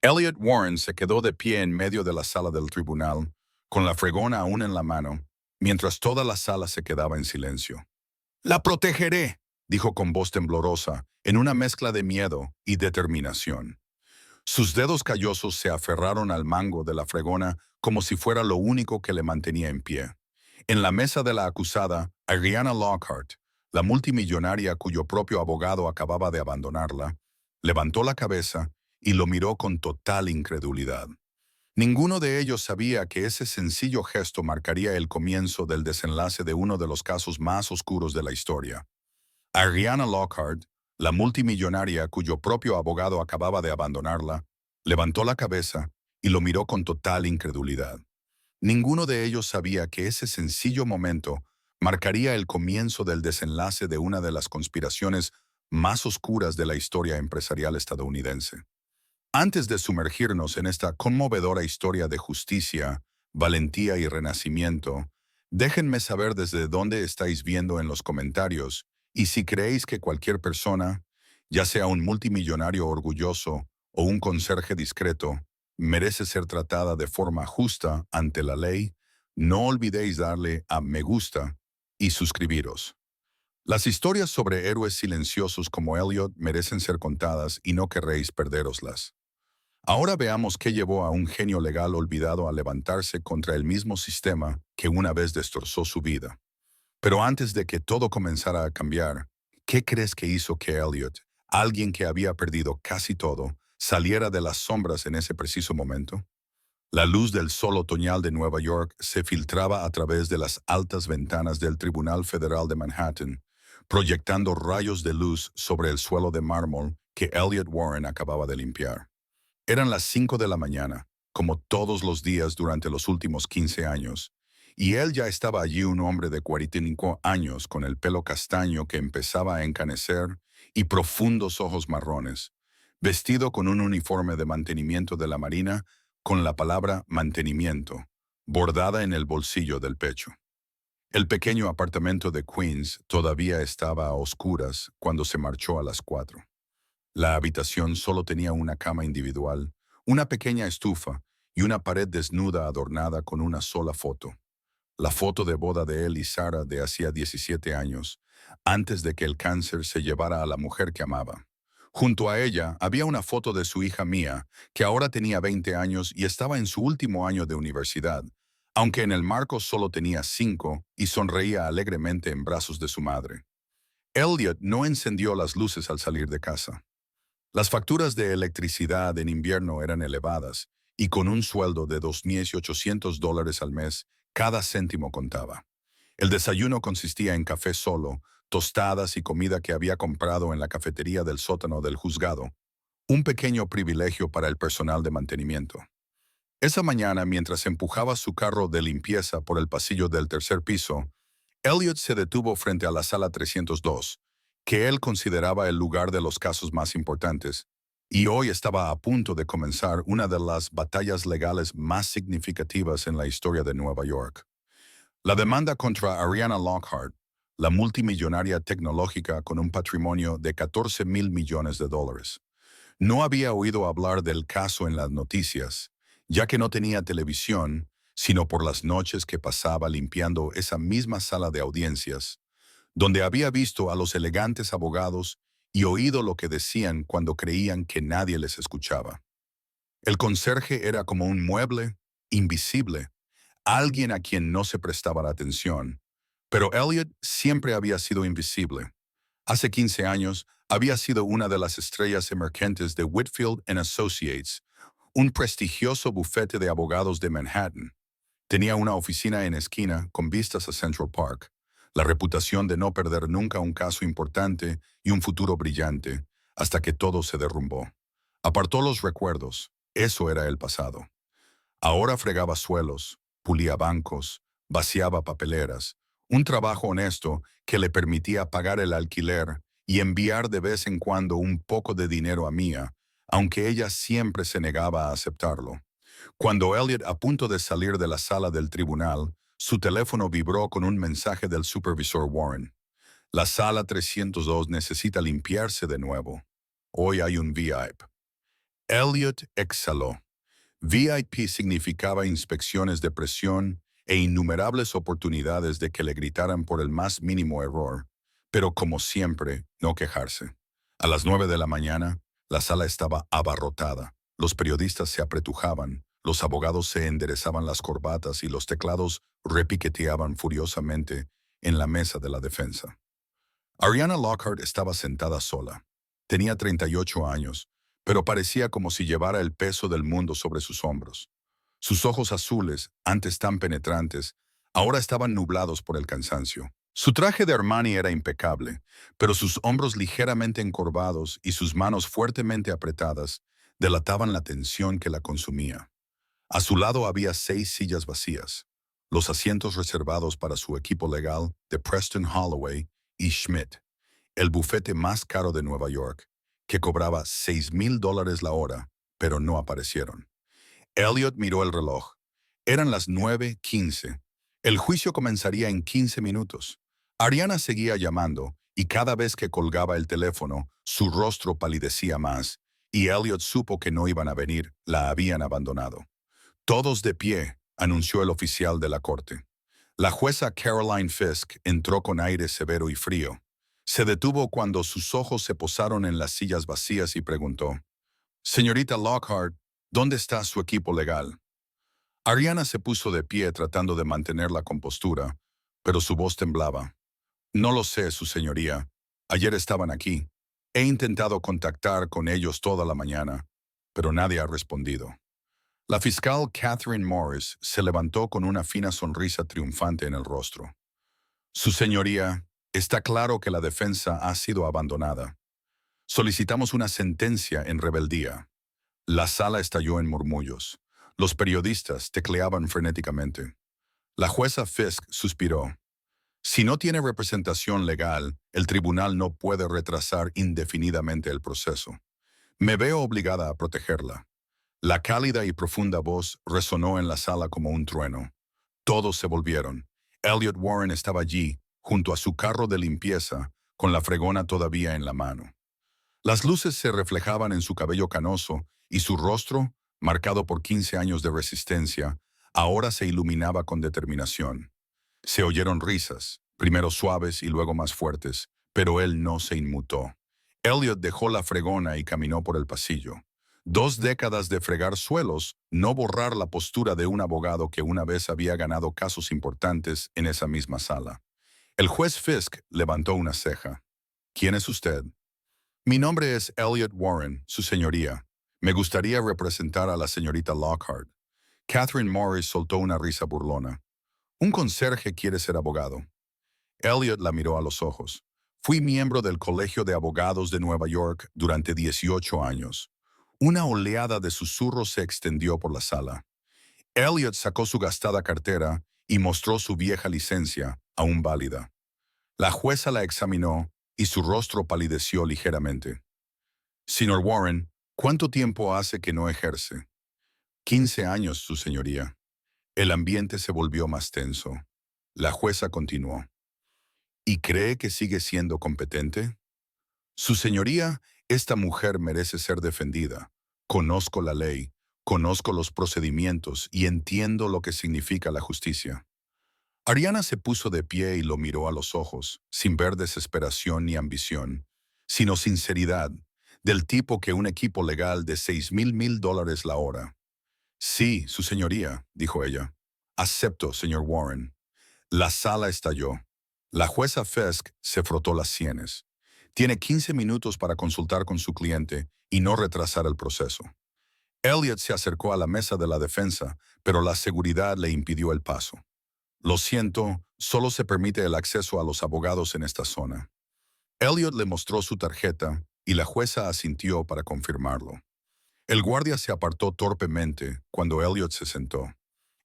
Elliot Warren se quedó de pie en medio de la sala del tribunal, con la fregona aún en la mano, mientras toda la sala se quedaba en silencio. «La protegeré», dijo con voz temblorosa, en una mezcla de miedo y determinación. Sus dedos callosos se aferraron al mango de la fregona como si fuera lo único que le mantenía en pie. En la mesa de la acusada, Ariana Lockhart, la multimillonaria cuyo propio abogado acababa de abandonarla, levantó la cabeza y lo miró con total incredulidad. Ninguno de ellos sabía que ese sencillo gesto marcaría el comienzo del desenlace de uno de los casos más oscuros de la historia. Ariana Lockhart, la multimillonaria cuyo propio abogado acababa de abandonarla, levantó la cabeza y lo miró con total incredulidad. Ninguno de ellos sabía que ese sencillo momento marcaría el comienzo del desenlace de una de las conspiraciones más oscuras de la historia empresarial estadounidense. Antes de sumergirnos en esta conmovedora historia de justicia, valentía y renacimiento, déjenme saber desde dónde estáis viendo en los comentarios y si creéis que cualquier persona, ya sea un multimillonario orgulloso o un conserje discreto, merece ser tratada de forma justa ante la ley. No olvidéis darle a me gusta y suscribiros. Las historias sobre héroes silenciosos como Elliot merecen ser contadas y no querréis perderoslas. Ahora veamos qué llevó a un genio legal olvidado a levantarse contra el mismo sistema que una vez destrozó su vida. Pero antes de que todo comenzara a cambiar, ¿qué crees que hizo que Elliot, alguien que había perdido casi todo, saliera de las sombras en ese preciso momento? La luz del sol otoñal de Nueva York se filtraba a través de las altas ventanas del Tribunal Federal de Manhattan, proyectando rayos de luz sobre el suelo de mármol que Elliot Warren acababa de limpiar. Eran las 5 de la mañana, como todos los días durante los últimos 15 años, y él ya estaba allí, un hombre de 45 años con el pelo castaño que empezaba a encanecer y profundos ojos marrones, vestido con un uniforme de mantenimiento de la Marina con la palabra mantenimiento bordada en el bolsillo del pecho. El pequeño apartamento de Queens todavía estaba a oscuras cuando se marchó a las 4. La habitación solo tenía una cama individual, una pequeña estufa y una pared desnuda adornada con una sola foto. La foto de boda de él y Sarah de hacía 17 años, antes de que el cáncer se llevara a la mujer que amaba. Junto a ella había una foto de su hija Mia, que ahora tenía 20 años y estaba en su último año de universidad, aunque en el marco solo tenía 5 y sonreía alegremente en brazos de su madre. Elliot no encendió las luces al salir de casa. Las facturas de electricidad en invierno eran elevadas, y con un sueldo de $2,800 al mes, cada céntimo contaba. El desayuno consistía en café solo, tostadas y comida que había comprado en la cafetería del sótano del juzgado, un pequeño privilegio para el personal de mantenimiento. Esa mañana, mientras empujaba su carro de limpieza por el pasillo del tercer piso, Elliot se detuvo frente a la sala 302, que él consideraba el lugar de los casos más importantes, y hoy estaba a punto de comenzar una de las batallas legales más significativas en la historia de Nueva York. La demanda contra Ariana Lockhart, la multimillonaria tecnológica con un patrimonio de 14 mil millones de dólares. No había oído hablar del caso en las noticias, ya que no tenía televisión, sino por las noches que pasaba limpiando esa misma sala de audiencias, donde había visto a los elegantes abogados y oído lo que decían cuando creían que nadie les escuchaba. El conserje era como un mueble, invisible, alguien a quien no se prestaba la atención, pero Elliot siempre había sido invisible. Hace 15 años había sido una de las estrellas emergentes de Whitfield Associates, un prestigioso bufete de abogados de Manhattan. Tenía una oficina en esquina con vistas a Central Park, la reputación de no perder nunca un caso importante y un futuro brillante, hasta que todo se derrumbó. Apartó los recuerdos, eso era el pasado. Ahora fregaba suelos, pulía bancos, vaciaba papeleras, un trabajo honesto que le permitía pagar el alquiler y enviar de vez en cuando un poco de dinero a Mia, aunque ella siempre se negaba a aceptarlo. Cuando Elliot, a punto de salir de la sala del tribunal, su teléfono vibró con un mensaje del supervisor Warren. La sala 302 necesita limpiarse de nuevo. Hoy hay un VIP. Elliot exhaló. VIP significaba inspecciones de presión e innumerables oportunidades de que le gritaran por el más mínimo error, pero como siempre, no quejarse. A las 9 de la mañana, la sala estaba abarrotada. Los periodistas se apretujaban, los abogados se enderezaban las corbatas y los teclados repiqueteaban furiosamente en la mesa de la defensa. Ariana Lockhart estaba sentada sola. Tenía 38 años, pero parecía como si llevara el peso del mundo sobre sus hombros. Sus ojos azules, antes tan penetrantes, ahora estaban nublados por el cansancio. Su traje de Armani era impecable, pero sus hombros ligeramente encorvados y sus manos fuertemente apretadas delataban la tensión que la consumía. A su lado había 6 sillas vacías, los asientos reservados para su equipo legal de Preston Holloway y Schmidt, el bufete más caro de Nueva York, que cobraba $6,000 la hora, pero no aparecieron. Elliot miró el reloj. Eran las 9:15. El juicio comenzaría en 15 minutos. Ariana seguía llamando, y cada vez que colgaba el teléfono, su rostro palidecía más, y Elliot supo que no iban a venir, la habían abandonado. Todos de pie, anunció el oficial de la corte. La jueza Caroline Fisk entró con aire severo y frío. Se detuvo cuando sus ojos se posaron en las sillas vacías y preguntó, «Señorita Lockhart, ¿dónde está su equipo legal?» Ariana se puso de pie tratando de mantener la compostura, pero su voz temblaba. «No lo sé, su señoría. Ayer estaban aquí. He intentado contactar con ellos toda la mañana, pero nadie ha respondido». La fiscal Catherine Morris se levantó con una fina sonrisa triunfante en el rostro. «Su señoría, está claro que la defensa ha sido abandonada. Solicitamos una sentencia en rebeldía». La sala estalló en murmullos. Los periodistas tecleaban frenéticamente. La jueza Fisk suspiró. «Si no tiene representación legal, el tribunal no puede retrasar indefinidamente el proceso. Me veo obligada a protegerla». La cálida y profunda voz resonó en la sala como un trueno. Todos se volvieron. Elliot Warren estaba allí, junto a su carro de limpieza, con la fregona todavía en la mano. Las luces se reflejaban en su cabello canoso y su rostro, marcado por 15 años de resistencia, ahora se iluminaba con determinación. Se oyeron risas, primero suaves y luego más fuertes, pero él no se inmutó. Elliot dejó la fregona y caminó por el pasillo. 2 décadas de fregar suelos, no borrar la postura de un abogado que una vez había ganado casos importantes en esa misma sala. El juez Fisk levantó una ceja. «¿Quién es usted?» «Mi nombre es Elliot Warren, su señoría. Me gustaría representar a la señorita Lockhart». Catherine Morris soltó una risa burlona. «Un conserje quiere ser abogado». Elliot la miró a los ojos. «Fui miembro del Colegio de Abogados de Nueva York durante 18 años». Una oleada de susurros se extendió por la sala. Elliot sacó su gastada cartera y mostró su vieja licencia, aún válida. La jueza la examinó y su rostro palideció ligeramente. «Señor Warren, ¿cuánto tiempo hace que no ejerce?» «15 años, su señoría». El ambiente se volvió más tenso. La jueza continuó. «¿Y cree que sigue siendo competente?» «Su señoría, esta mujer merece ser defendida. Conozco la ley, conozco los procedimientos y entiendo lo que significa la justicia». Ariana se puso de pie y lo miró a los ojos, sin ver desesperación ni ambición, sino sinceridad, del tipo que un equipo legal de $6,000 la hora. «Sí, su señoría», dijo ella. «Acepto, señor Warren». La sala estalló. La jueza Fisk se frotó las sienes. «Tiene 15 minutos para consultar con su cliente y no retrasar el proceso». Elliot se acercó a la mesa de la defensa, pero la seguridad le impidió el paso. «Lo siento, solo se permite el acceso a los abogados en esta zona». Elliot le mostró su tarjeta y la jueza asintió para confirmarlo. El guardia se apartó torpemente cuando Elliot se sentó.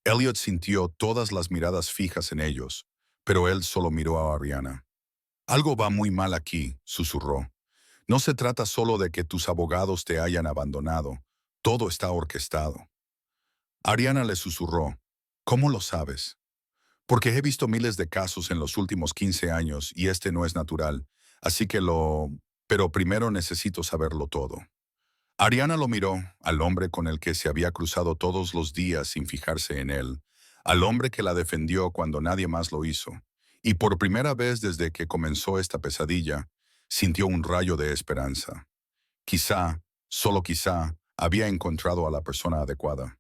Elliot sintió todas las miradas fijas en ellos, pero él solo miró a Ariana. «Algo va muy mal aquí», susurró. «No se trata solo de que tus abogados te hayan abandonado. Todo está orquestado». Ariana le susurró. «¿Cómo lo sabes?» «Porque he visto miles de casos en los últimos 15 años y este no es natural, así que lo... Pero primero necesito saberlo todo». Ariana lo miró, al hombre con el que se había cruzado todos los días sin fijarse en él, al hombre que la defendió cuando nadie más lo hizo, y por primera vez desde que comenzó esta pesadilla, sintió un rayo de esperanza. Quizá, solo quizá, había encontrado a la persona adecuada.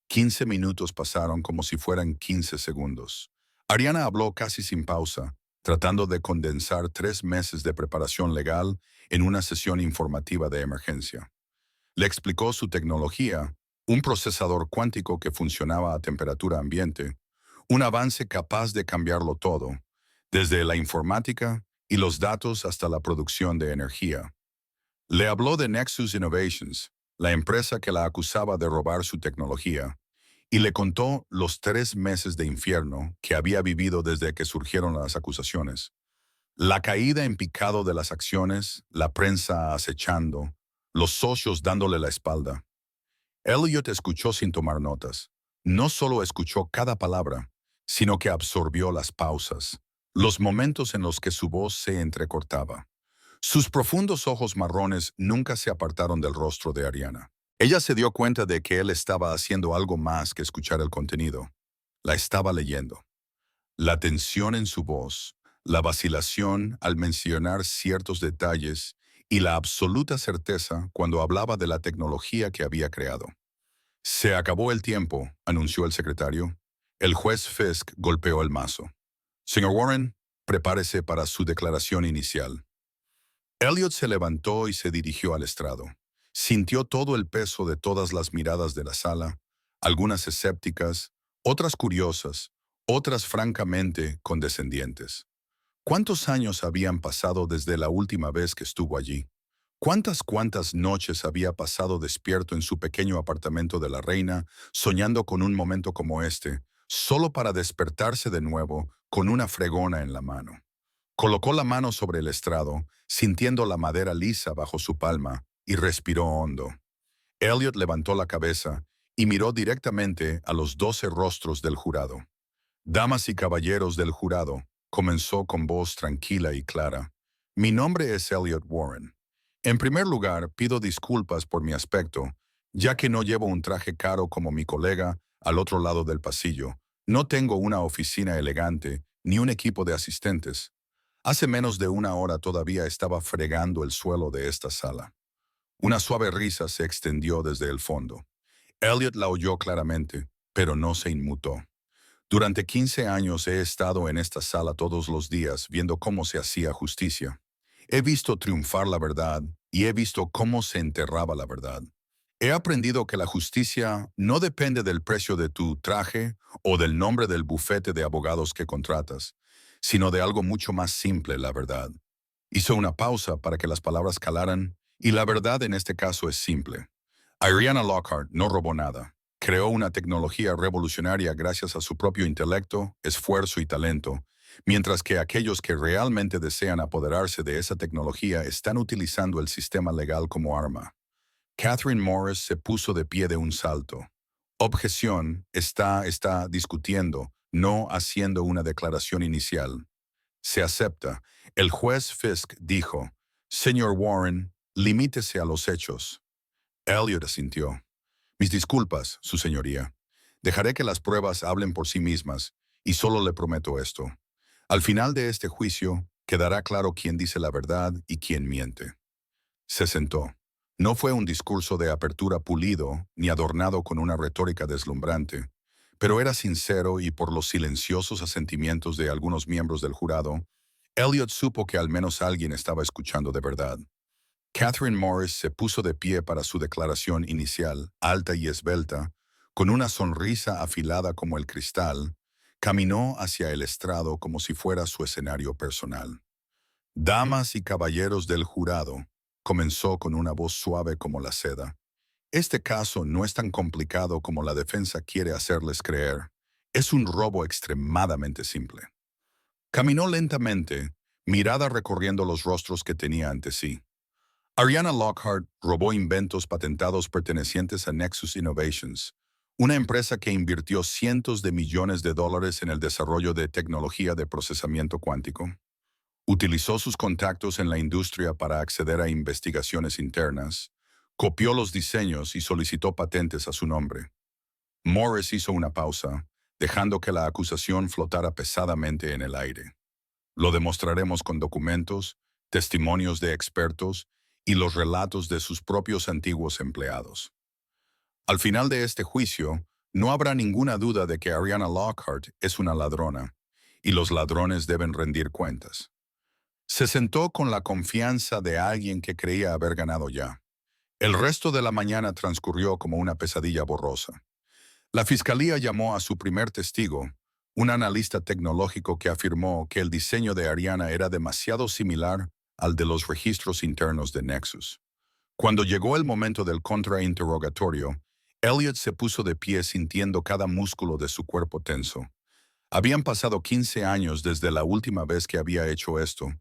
15 minutos pasaron como si fueran 15 segundos. Ariana habló casi sin pausa, tratando de condensar 3 meses de preparación legal en una sesión informativa de emergencia. Le explicó su tecnología, un procesador cuántico que funcionaba a temperatura ambiente, un avance capaz de cambiarlo todo, desde la informática y los datos hasta la producción de energía. Le habló de Nexus Innovations, la empresa que la acusaba de robar su tecnología, y le contó los 3 meses de infierno que había vivido desde que surgieron las acusaciones. La caída en picado de las acciones, la prensa acechando, los socios dándole la espalda. Elliot escuchó sin tomar notas. No solo escuchó cada palabra, sino que absorbió las pausas, los momentos en los que su voz se entrecortaba. Sus profundos ojos marrones nunca se apartaron del rostro de Ariana. Ella se dio cuenta de que él estaba haciendo algo más que escuchar el contenido. La estaba leyendo. La tensión en su voz, la vacilación al mencionar ciertos detalles y la absoluta certeza cuando hablaba de la tecnología que había creado. Se acabó el tiempo, anunció el secretario. El juez Fisk golpeó el mazo. Señor Warren, prepárese para su declaración inicial. Elliot se levantó y se dirigió al estrado. Sintió todo el peso de todas las miradas de la sala, algunas escépticas, otras curiosas, otras francamente condescendientes. ¿Cuántos años habían pasado desde la última vez que estuvo allí? ¿Cuántas noches había pasado despierto en su pequeño apartamento de la reina, soñando con un momento como este, solo para despertarse de nuevo con una fregona en la mano? Colocó la mano sobre el estrado, sintiendo la madera lisa bajo su palma, y respiró hondo. Elliot levantó la cabeza y miró directamente a los 12 rostros del jurado. Damas y caballeros del jurado, comenzó con voz tranquila y clara. Mi nombre es Elliot Warren. En primer lugar, pido disculpas por mi aspecto, ya que no llevo un traje caro como mi colega al otro lado del pasillo. No tengo una oficina elegante ni un equipo de asistentes. Hace menos de una hora todavía estaba fregando el suelo de esta sala. Una suave risa se extendió desde el fondo. Elliot la oyó claramente, pero no se inmutó. Durante 15 años he estado en esta sala todos los días viendo cómo se hacía justicia. He visto triunfar la verdad y he visto cómo se enterraba la verdad. He aprendido que la justicia no depende del precio de tu traje o del nombre del bufete de abogados que contratas, sino de algo mucho más simple, la verdad. Hizo una pausa para que las palabras calaran, y la verdad en este caso es simple. Ariana Lockhart no robó nada. Creó una tecnología revolucionaria gracias a su propio intelecto, esfuerzo y talento, mientras que aquellos que realmente desean apoderarse de esa tecnología están utilizando el sistema legal como arma. Catherine Morris se puso de pie de un salto. Objeción, está discutiendo, no haciendo una declaración inicial. Se acepta. El juez Fisk dijo, Señor Warren, limítese a los hechos. Elliot asintió. Mis disculpas, su señoría. Dejaré que las pruebas hablen por sí mismas, y solo le prometo esto. Al final de este juicio, quedará claro quién dice la verdad y quién miente. Se sentó. No fue un discurso de apertura pulido, ni adornado con una retórica deslumbrante, pero era sincero y por los silenciosos asentimientos de algunos miembros del jurado, Elliot supo que al menos alguien estaba escuchando de verdad. Catherine Morris se puso de pie para su declaración inicial, alta y esbelta, con una sonrisa afilada como el cristal, caminó hacia el estrado como si fuera su escenario personal. Damas y caballeros del jurado, comenzó con una voz suave como la seda. Este caso no es tan complicado como la defensa quiere hacerles creer. Es un robo extremadamente simple. Caminó lentamente, mirada recorriendo los rostros que tenía ante sí. Ariana Lockhart robó inventos patentados pertenecientes a Nexus Innovations, una empresa que invirtió cientos de millones de dólares en el desarrollo de tecnología de procesamiento cuántico. Utilizó sus contactos en la industria para acceder a investigaciones internas, Copió los diseños y solicitó patentes a su nombre. Morris hizo una pausa, dejando que la acusación flotara pesadamente en el aire. Lo demostraremos con documentos, testimonios de expertos y los relatos de sus propios antiguos empleados. Al final de este juicio, no habrá ninguna duda de que Ariana Lockhart es una ladrona, y los ladrones deben rendir cuentas. Se sentó con la confianza de alguien que creía haber ganado ya. El resto de la mañana transcurrió como una pesadilla borrosa. La fiscalía llamó a su primer testigo, un analista tecnológico que afirmó que el diseño de Ariana era demasiado similar al de los registros internos de Nexus. Cuando llegó el momento del contrainterrogatorio, Elliot se puso de pie sintiendo cada músculo de su cuerpo tenso. Habían pasado 15 años desde la última vez que había hecho esto,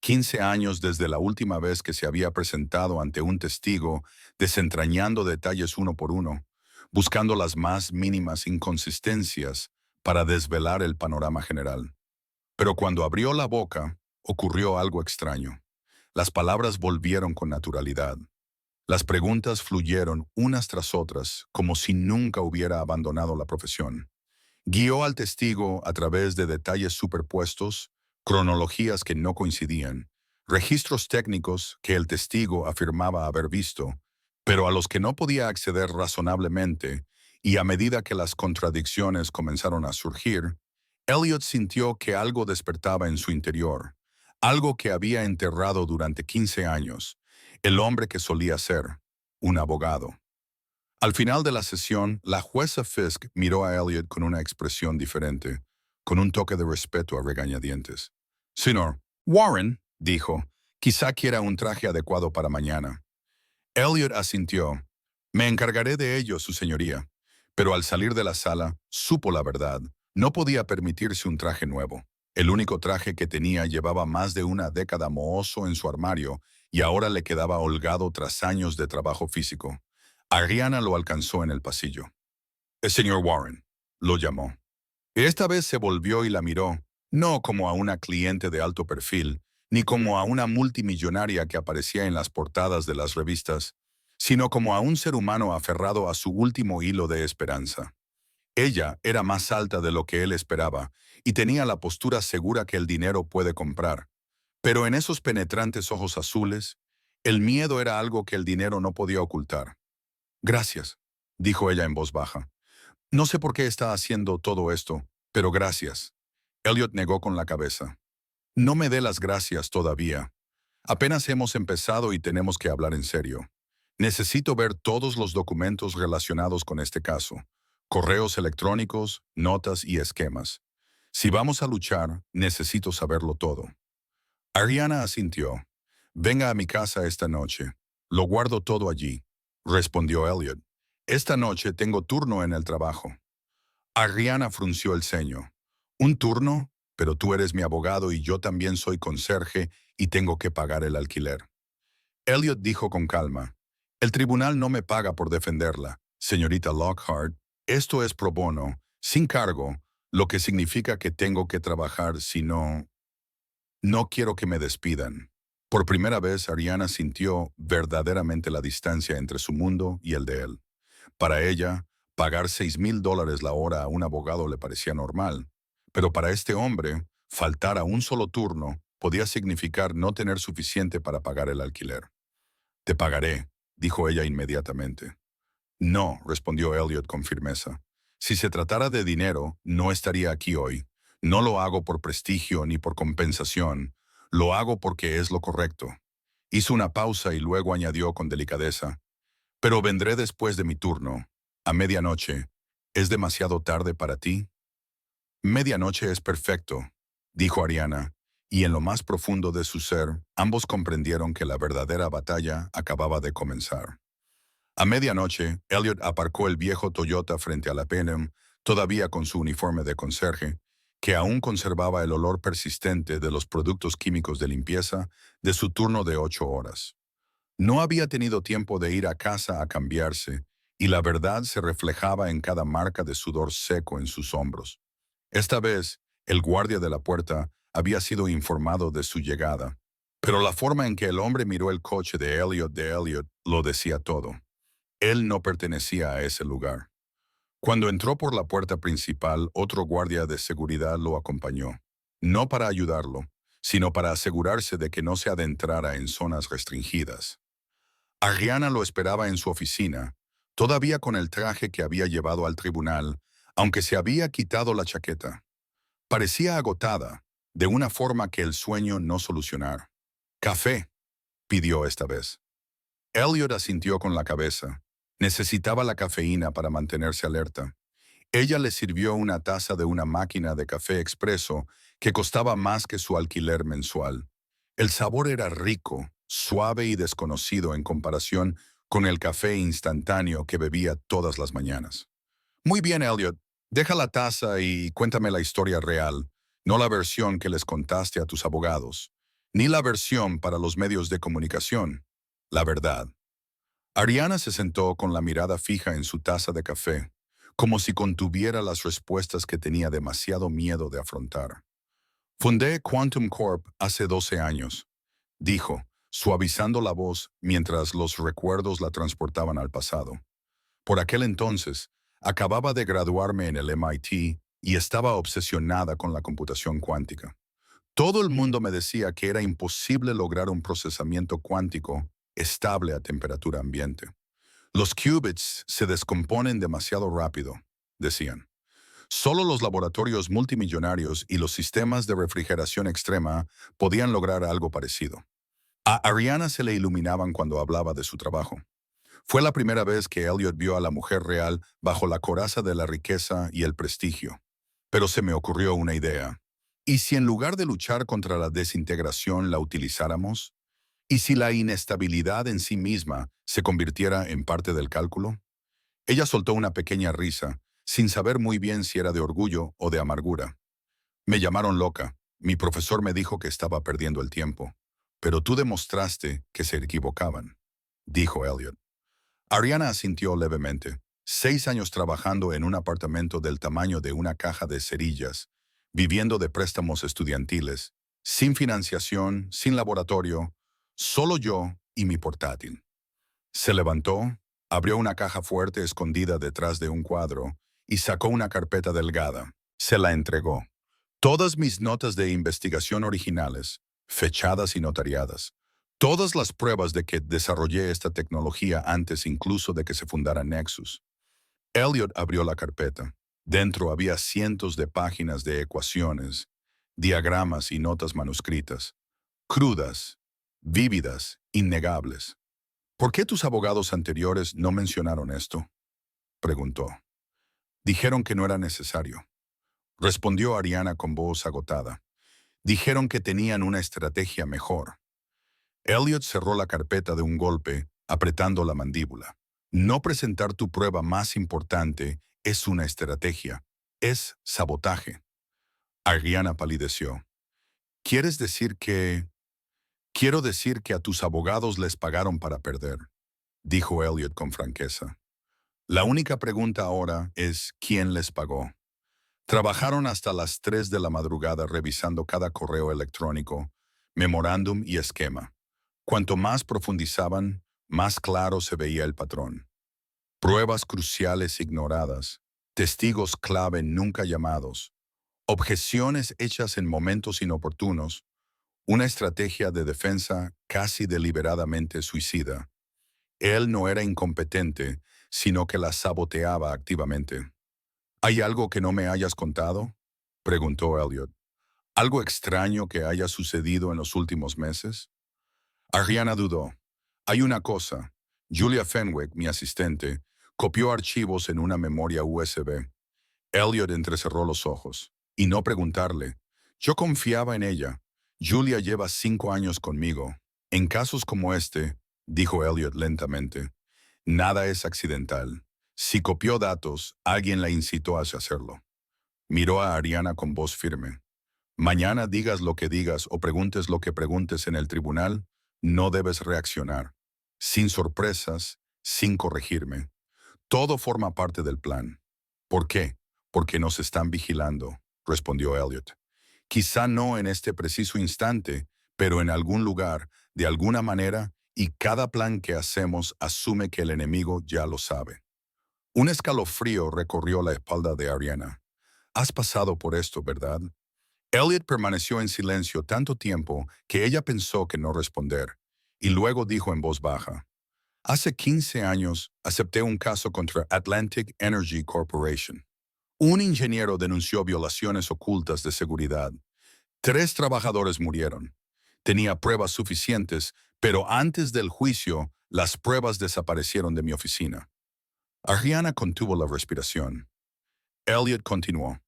15 años desde la última vez que se había presentado ante un testigo, desentrañando detalles uno por uno, buscando las más mínimas inconsistencias para desvelar el panorama general. Pero cuando abrió la boca, ocurrió algo extraño. Las palabras volvieron con naturalidad. Las preguntas fluyeron unas tras otras, como si nunca hubiera abandonado la profesión. Guió al testigo a través de detalles superpuestos, cronologías que no coincidían, registros técnicos que el testigo afirmaba haber visto, pero a los que no podía acceder razonablemente, y a medida que las contradicciones comenzaron a surgir, Elliot sintió que algo despertaba en su interior, algo que había enterrado durante 15 años, el hombre que solía ser, un abogado. Al final de la sesión, la jueza Fisk miró a Elliot con una expresión diferente, con un toque de respeto a regañadientes. Señor Warren, dijo, quizá quiera un traje adecuado para mañana. Elliot asintió. Me encargaré de ello, su señoría. Pero al salir de la sala, supo la verdad. No podía permitirse un traje nuevo. El único traje que tenía llevaba más de una década mohoso en su armario y ahora le quedaba holgado tras años de trabajo físico. Ariana lo alcanzó en el pasillo. El señor Warren, lo llamó. Esta vez se volvió y la miró, no como a una cliente de alto perfil, ni como a una multimillonaria que aparecía en las portadas de las revistas, sino como a un ser humano aferrado a su último hilo de esperanza. Ella era más alta de lo que él esperaba y tenía la postura segura que el dinero puede comprar. Pero en esos penetrantes ojos azules, el miedo era algo que el dinero no podía ocultar. Gracias, dijo ella en voz baja. No sé por qué está haciendo todo esto, pero gracias. Elliot negó con la cabeza. No me dé las gracias todavía. Apenas hemos empezado y tenemos que hablar en serio. Necesito ver todos los documentos relacionados con este caso. Correos electrónicos, notas y esquemas. Si vamos a luchar, necesito saberlo todo. Ariana asintió. Venga a mi casa esta noche. Lo guardo todo allí, respondió Elliot. Esta noche tengo turno en el trabajo. Ariana frunció el ceño. ¿Un turno? Pero tú eres mi abogado y yo también soy conserje y tengo que pagar el alquiler. Elliot dijo con calma. El tribunal no me paga por defenderla, señorita Lockhart. Esto es pro bono, sin cargo, lo que significa que tengo que trabajar si no... No quiero que me despidan. Por primera vez, Ariana sintió verdaderamente la distancia entre su mundo y el de él. Para ella, pagar $6,000 la hora a un abogado le parecía normal, pero para este hombre, faltar a un solo turno podía significar no tener suficiente para pagar el alquiler. Te pagaré, dijo ella inmediatamente. No, respondió Elliot con firmeza. Si se tratara de dinero, no estaría aquí hoy. No lo hago por prestigio ni por compensación. Lo hago porque es lo correcto. Hizo una pausa y luego añadió con delicadeza. Pero vendré después de mi turno, a medianoche. ¿Es demasiado tarde para ti? Medianoche es perfecto, dijo Ariana, y en lo más profundo de su ser, ambos comprendieron que la verdadera batalla acababa de comenzar. A medianoche, Elliot aparcó el viejo Toyota frente a la P&M, todavía con su uniforme de conserje, que aún conservaba el olor persistente de los productos químicos de limpieza de su turno de 8 horas. No había tenido tiempo de ir a casa a cambiarse, y la verdad se reflejaba en cada marca de sudor seco en sus hombros. Esta vez, el guardia de la puerta había sido informado de su llegada, pero la forma en que el hombre miró el coche de Elliot lo decía todo. Él no pertenecía a ese lugar. Cuando entró por la puerta principal, otro guardia de seguridad lo acompañó, no para ayudarlo, sino para asegurarse de que no se adentrara en zonas restringidas. Ariana lo esperaba en su oficina, todavía con el traje que había llevado al tribunal, aunque se había quitado la chaqueta. Parecía agotada, de una forma que el sueño no solucionara. «Café», pidió esta vez. Elliot asintió con la cabeza. Necesitaba la cafeína para mantenerse alerta. Ella le sirvió una taza de una máquina de café expreso que costaba más que su alquiler mensual. El sabor era rico, suave y desconocido en comparación con el café instantáneo que bebía todas las mañanas. «Muy bien, Elliot. Deja la taza y cuéntame la historia real, no la versión que les contaste a tus abogados, ni la versión para los medios de comunicación. La verdad». Ariana se sentó con la mirada fija en su taza de café, como si contuviera las respuestas que tenía demasiado miedo de afrontar. «Fundé Quantum Corp hace 12 años», dijo, suavizando la voz mientras los recuerdos la transportaban al pasado. Por aquel entonces, acababa de graduarme en el MIT y estaba obsesionada con la computación cuántica. Todo el mundo me decía que era imposible lograr un procesamiento cuántico estable a temperatura ambiente. Los qubits se descomponen demasiado rápido, decían. Solo los laboratorios multimillonarios y los sistemas de refrigeración extrema podían lograr algo parecido. A Ariana se le iluminaban cuando hablaba de su trabajo. Fue la primera vez que Elliot vio a la mujer real bajo la coraza de la riqueza y el prestigio. Pero se me ocurrió una idea. ¿Y si en lugar de luchar contra la desintegración la utilizáramos? ¿Y si la inestabilidad en sí misma se convirtiera en parte del cálculo? Ella soltó una pequeña risa, sin saber muy bien si era de orgullo o de amargura. «Me llamaron loca. Mi profesor me dijo que estaba perdiendo el tiempo. Pero tú demostraste que se equivocaban», dijo Elliot. Ariana asintió levemente. 6 años trabajando en un apartamento del tamaño de una caja de cerillas, viviendo de préstamos estudiantiles, sin financiación, sin laboratorio, solo yo y mi portátil. Se levantó, abrió una caja fuerte escondida detrás de un cuadro y sacó una carpeta delgada. Se la entregó. Todas mis notas de investigación originales, fechadas y notariadas. Todas las pruebas de que desarrollé esta tecnología antes incluso de que se fundara Nexus. Elliot abrió la carpeta. Dentro había cientos de páginas de ecuaciones, diagramas y notas manuscritas. Crudas, vívidas, innegables. «¿Por qué tus abogados anteriores no mencionaron esto?», preguntó. «Dijeron que no era necesario», respondió Ariana con voz agotada. «Dijeron que tenían una estrategia mejor». Elliot cerró la carpeta de un golpe, apretando la mandíbula. «No presentar tu prueba más importante es una estrategia. Es sabotaje». Ariana palideció. «¿Quieres decir que...?» «Quiero decir que a tus abogados les pagaron para perder», dijo Elliot con franqueza. «La única pregunta ahora es ¿quién les pagó?». Trabajaron hasta las 3 de la madrugada revisando cada correo electrónico, memorándum y esquema. Cuanto más profundizaban, más claro se veía el patrón. Pruebas cruciales ignoradas, testigos clave nunca llamados, objeciones hechas en momentos inoportunos, una estrategia de defensa casi deliberadamente suicida. Él no era incompetente, sino que la saboteaba activamente. «¿Hay algo que no me hayas contado?», preguntó Elliot. «¿Algo extraño que haya sucedido en los últimos meses?». Ariana dudó. «Hay una cosa. Julia Fenwick, mi asistente, copió archivos en una memoria USB». Elliot entrecerró los ojos. «Y no preguntarle. Yo confiaba en ella. Julia lleva 5 años conmigo. En casos como este», dijo Elliot lentamente, «nada es accidental. Si copió datos, alguien la incitó a hacerlo». Miró a Ariana con voz firme. «Mañana digas lo que digas o preguntes lo que preguntes en el tribunal, no debes reaccionar. Sin sorpresas, sin corregirme. Todo forma parte del plan». «¿Por qué?». «Porque nos están vigilando», respondió Elliot. «Quizá no en este preciso instante, pero en algún lugar, de alguna manera, y cada plan que hacemos asume que el enemigo ya lo sabe. Un escalofrío recorrió la espalda de Ariana. Has pasado por esto, ¿verdad? Elliot permaneció en silencio tanto tiempo que ella pensó que no responder, y luego dijo en voz baja, Hace 15 años acepté un caso contra Atlantic Energy Corporation. Un ingeniero denunció violaciones ocultas de seguridad. 3 trabajadores murieron. Tenía pruebas suficientes, pero antes del juicio, las pruebas desaparecieron de mi oficina. Ariana contuvo la respiración. Elliot continuó.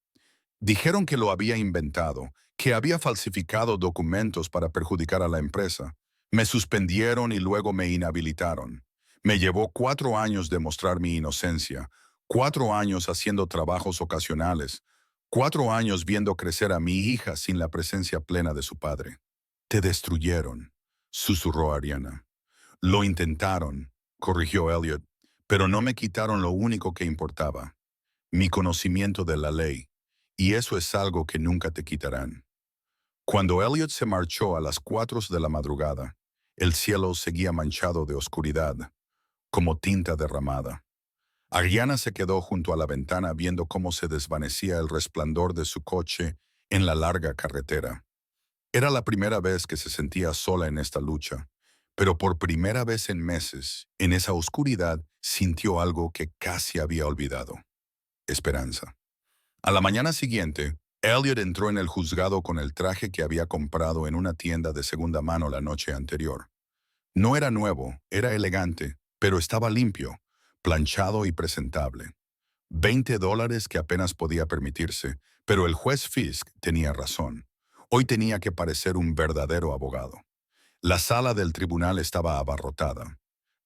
Dijeron que lo había inventado, que había falsificado documentos para perjudicar a la empresa. Me suspendieron y luego me inhabilitaron. Me llevó 4 años demostrar mi inocencia, 4 años haciendo trabajos ocasionales, 4 años viendo crecer a mi hija sin la presencia plena de su padre. Te destruyeron, susurró Ariana. Lo intentaron, corrigió Elliot, pero no me quitaron lo único que importaba, mi conocimiento de la ley, y eso es algo que nunca te quitarán. Cuando Elliot se marchó a las 4 de la madrugada, el cielo seguía manchado de oscuridad, como tinta derramada. Ariana se quedó junto a la ventana viendo cómo se desvanecía el resplandor de su coche en la larga carretera. Era la primera vez que se sentía sola en esta lucha, pero por primera vez en meses, en esa oscuridad, sintió algo que casi había olvidado: esperanza. A la mañana siguiente, Elliot entró en el juzgado con el traje que había comprado en una tienda de segunda mano la noche anterior. No era nuevo, era elegante, pero estaba limpio, planchado y presentable. $20 que apenas podía permitirse, pero el juez Fisk tenía razón. Hoy tenía que parecer un verdadero abogado. La sala del tribunal estaba abarrotada.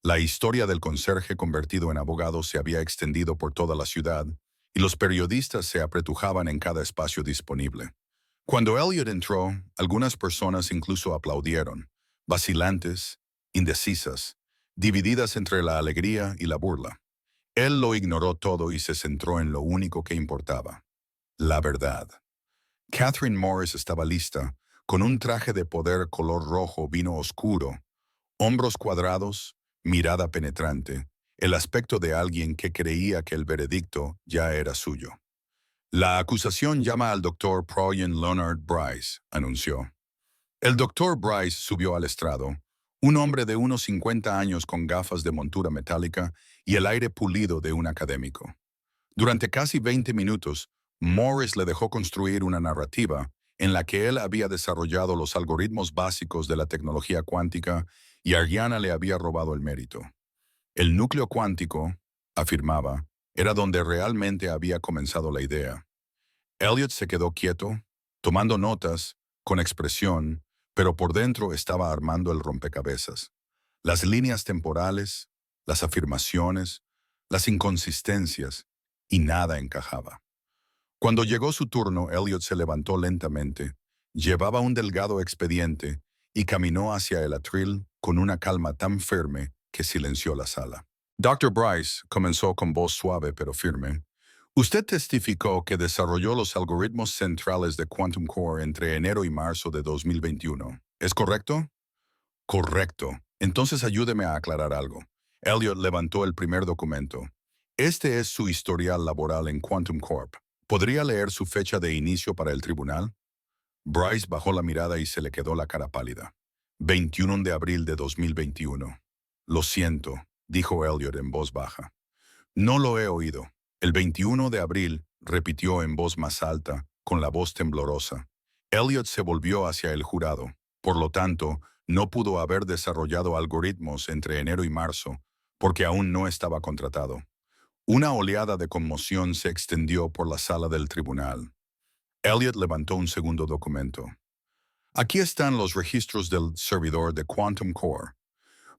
La historia del conserje convertido en abogado se había extendido por toda la ciudad, y los periodistas se apretujaban en cada espacio disponible. Cuando Elliot entró, algunas personas incluso aplaudieron, vacilantes, indecisas, divididas entre la alegría y la burla. Él lo ignoró todo y se centró en lo único que importaba: la verdad. Catherine Morris estaba lista, con un traje de poder color rojo vino oscuro, hombros cuadrados, mirada penetrante, el aspecto de alguien que creía que el veredicto ya era suyo. La acusación llama al doctor Brian Leonard Bryce, anunció. El doctor Bryce subió al estrado, un hombre de unos 50 años con gafas de montura metálica y el aire pulido de un académico. Durante casi 20 minutos, Morris le dejó construir una narrativa en la que él había desarrollado los algoritmos básicos de la tecnología cuántica y Ariana le había robado el mérito. El núcleo cuántico, afirmaba, era donde realmente había comenzado la idea. Elliot se quedó quieto, tomando notas, con expresión, pero por dentro estaba armando el rompecabezas. Las líneas temporales, las afirmaciones, las inconsistencias, y nada encajaba. Cuando llegó su turno, Elliot se levantó lentamente, llevaba un delgado expediente y caminó hacia el atril con una calma tan firme que silenció la sala. Dr. Bryce comenzó con voz suave pero firme. Usted testificó que desarrolló los algoritmos centrales de Quantum Core entre enero y marzo de 2021. ¿Es correcto? Correcto. Entonces ayúdeme a aclarar algo. Elliot levantó el primer documento. Este es su historial laboral en Quantum Corp. ¿Podría leer su fecha de inicio para el tribunal? Bryce bajó la mirada y se le quedó la cara pálida. 21 de abril de 2021. Lo siento, dijo Elliot en voz baja. No lo he oído. El 21 de abril, repitió en voz más alta, con la voz temblorosa. Elliot se volvió hacia el jurado. Por lo tanto, no pudo haber desarrollado algoritmos entre enero y marzo, porque aún no estaba contratado. Una oleada de conmoción se extendió por la sala del tribunal. Elliot levantó un segundo documento. Aquí están los registros del servidor de Quantum Core.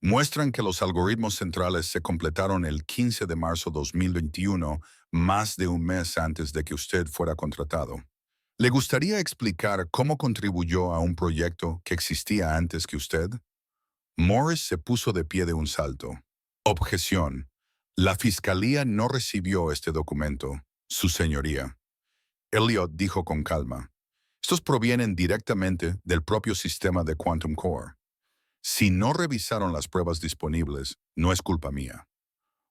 Muestran que los algoritmos centrales se completaron el 15 de marzo de 2021, más de un mes antes de que usted fuera contratado. ¿Le gustaría explicar cómo contribuyó a un proyecto que existía antes que usted? Morris se puso de pie de un salto. Objeción. La fiscalía no recibió este documento, su señoría. Elliot dijo con calma. Estos provienen directamente del propio sistema de Quantum Core. Si no revisaron las pruebas disponibles, no es culpa mía.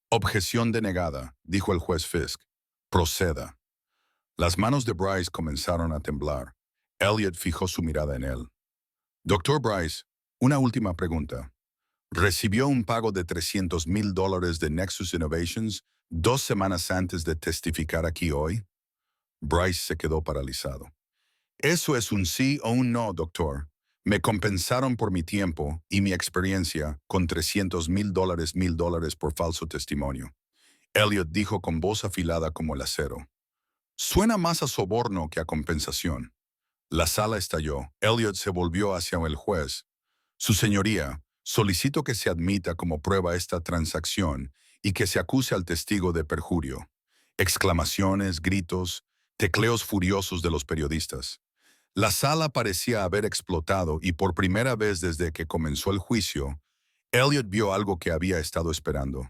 Objeción denegada, dijo el juez Fisk. Proceda. Las manos de Bryce comenzaron a temblar. Elliot fijó su mirada en él. Doctor Bryce, una última pregunta. ¿Recibió un pago de $300,000 de Nexus Innovations 2 semanas antes de testificar aquí hoy? Bryce se quedó paralizado. Eso es un sí o un no, doctor. Me compensaron por mi tiempo y mi experiencia con $300,000 por falso testimonio. Elliot dijo con voz afilada como el acero. Suena más a soborno que a compensación. La sala estalló. Elliot se volvió hacia el juez. Su señoría, solicito que se admita como prueba esta transacción y que se acuse al testigo de perjurio. Exclamaciones, gritos, tecleos furiosos de los periodistas. La sala parecía haber explotado y por primera vez desde que comenzó el juicio, Elliot vio algo que había estado esperando.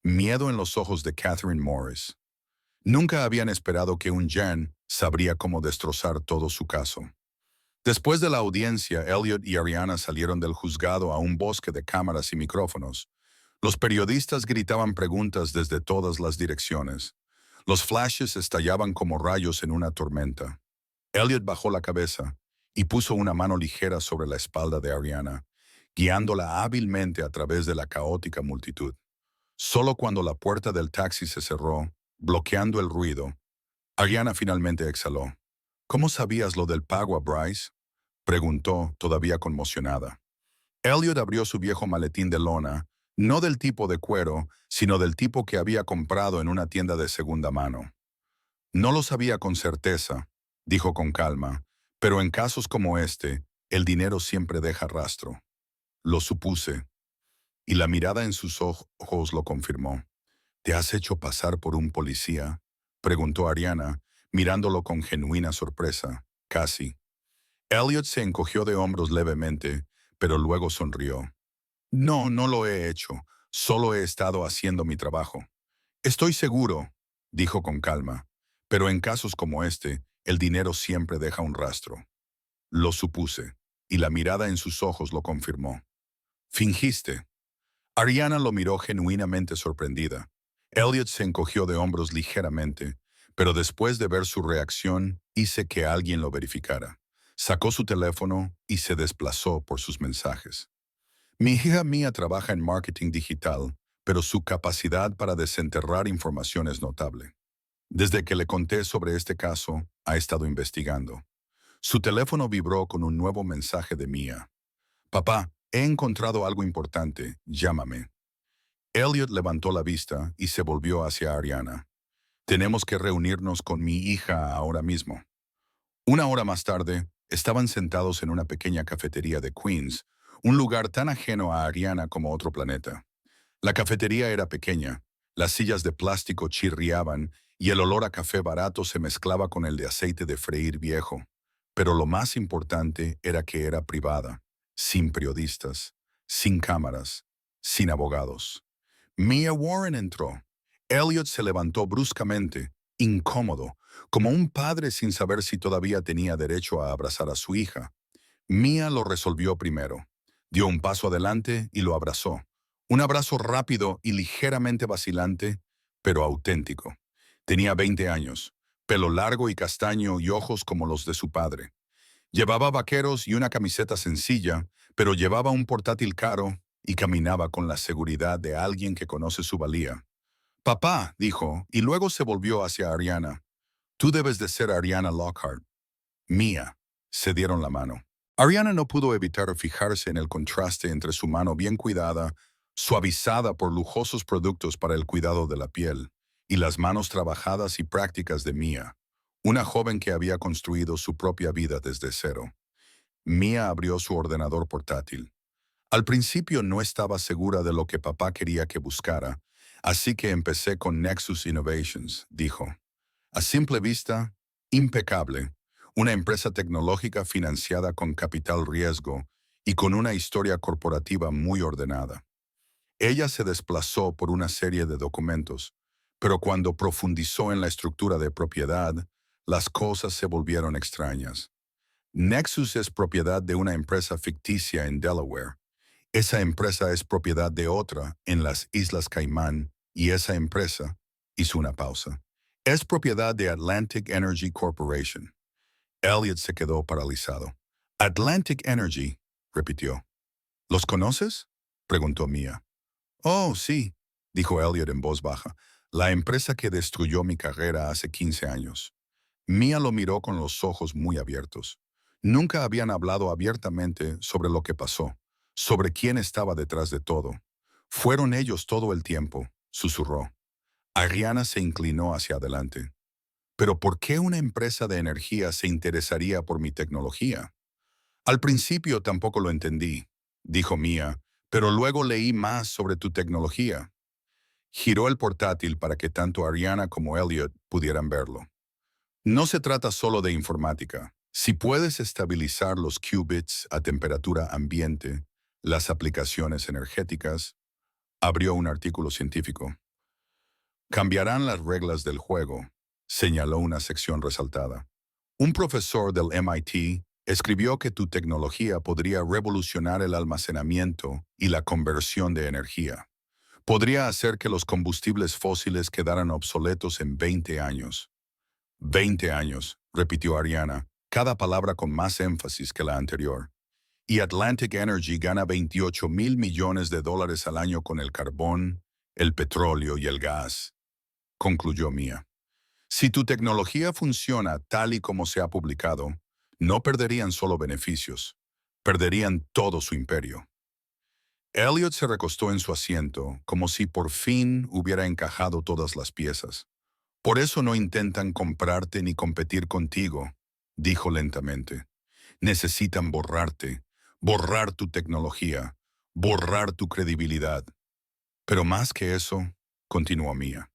Miedo en los ojos de Catherine Morris. Nunca habían esperado que un Jan sabría cómo destrozar todo su caso. Después de la audiencia, Elliot y Ariana salieron del juzgado a un bosque de cámaras y micrófonos. Los periodistas gritaban preguntas desde todas las direcciones. Los flashes estallaban como rayos en una tormenta. Elliot bajó la cabeza y puso una mano ligera sobre la espalda de Ariana, guiándola hábilmente a través de la caótica multitud. Solo cuando la puerta del taxi se cerró, bloqueando el ruido, Ariana finalmente exhaló. ¿Cómo sabías lo del pago a Bryce? Preguntó, todavía conmocionada. Elliot abrió su viejo maletín de lona, no del tipo de cuero, sino del tipo que había comprado en una tienda de segunda mano. No lo sabía con certeza, dijo con calma, pero en casos como este, el dinero siempre deja rastro. Lo supuse, y la mirada en sus ojos lo confirmó. ¿Te has hecho pasar por un policía? Preguntó Ariana, mirándolo con genuina sorpresa. Casi. Elliot se encogió de hombros levemente, pero luego sonrió. No, no lo he hecho. Solo he estado haciendo mi trabajo. Estoy seguro, dijo con calma, pero en casos como este, el dinero siempre deja un rastro. Lo supuse, y la mirada en sus ojos lo confirmó. Fingiste. Ariana lo miró genuinamente sorprendida. Elliot se encogió de hombros ligeramente, pero después de ver su reacción, hice que alguien lo verificara. Sacó su teléfono y se desplazó por sus mensajes. Mi hija Mia trabaja en marketing digital, pero su capacidad para desenterrar información es notable. Desde que le conté sobre este caso, ha estado investigando. Su teléfono vibró con un nuevo mensaje de Mia. Papá, he encontrado algo importante, llámame. Elliot levantó la vista y se volvió hacia Ariana. Tenemos que reunirnos con mi hija ahora mismo. Una hora más tarde, estaban sentados en una pequeña cafetería de Queens, un lugar tan ajeno a Ariana como otro planeta. La cafetería era pequeña, las sillas de plástico chirriaban y el olor a café barato se mezclaba con el de aceite de freír viejo. Pero lo más importante era que era privada, sin periodistas, sin cámaras, sin abogados. Mia Warren entró. Elliot se levantó bruscamente, incómodo, como un padre sin saber si todavía tenía derecho a abrazar a su hija. Mia lo resolvió primero. Dio un paso adelante y lo abrazó. Un abrazo rápido y ligeramente vacilante, pero auténtico. Tenía 20 años, pelo largo y castaño y ojos como los de su padre. Llevaba vaqueros y una camiseta sencilla, pero llevaba un portátil caro y caminaba con la seguridad de alguien que conoce su valía. Papá, dijo, y luego se volvió hacia Ariana. Tú debes de ser Ariana Lockhart. Mía. Se dieron la mano. Ariana no pudo evitar fijarse en el contraste entre su mano bien cuidada, suavizada por lujosos productos para el cuidado de la piel, y las manos trabajadas y prácticas de Mia, una joven que había construido su propia vida desde cero. Mia abrió su ordenador portátil. Al principio no estaba segura de lo que papá quería que buscara, así que empecé con Nexus Innovations, dijo. A simple vista, impecable, una empresa tecnológica financiada con capital riesgo y con una historia corporativa muy ordenada. Ella se desplazó por una serie de documentos, pero cuando profundizó en la estructura de propiedad, las cosas se volvieron extrañas. Nexus es propiedad de una empresa ficticia en Delaware, Esa empresa es propiedad de otra en las Islas Caimán y esa empresa hizo una pausa. Es propiedad de Atlantic Energy Corporation. Elliot se quedó paralizado. Atlantic Energy, repitió. ¿Los conoces? Preguntó Mia. Oh, sí, dijo Elliot en voz baja. La empresa que destruyó mi carrera hace 15 años. Mia lo miró con los ojos muy abiertos. Nunca habían hablado abiertamente sobre lo que pasó, sobre quién estaba detrás de todo. Fueron ellos todo el tiempo, susurró. Ariana se inclinó hacia adelante. ¿Pero por qué una empresa de energía se interesaría por mi tecnología? Al principio tampoco lo entendí, dijo Mia, pero luego leí más sobre tu tecnología. Giró el portátil para que tanto Ariana como Elliot pudieran verlo. No se trata solo de informática. Si puedes estabilizar los qubits a temperatura ambiente, las aplicaciones energéticas, abrió un artículo científico. Cambiarán las reglas del juego, señaló una sección resaltada. Un profesor del MIT escribió que tu tecnología podría revolucionar el almacenamiento y la conversión de energía. Podría hacer que los combustibles fósiles quedaran obsoletos en 20 años. 20 años, repitió Ariana, cada palabra con más énfasis que la anterior. Y Atlantic Energy gana 28.000 millones de dólares al año con el carbón, el petróleo y el gas, concluyó Mia. Si tu tecnología funciona tal y como se ha publicado, no perderían solo beneficios, perderían todo su imperio. Elliot se recostó en su asiento, como si por fin hubiera encajado todas las piezas. Por eso no intentan comprarte ni competir contigo, dijo lentamente. Necesitan borrarte, borrar tu tecnología, borrar tu credibilidad. Pero más que eso, continuó Mia.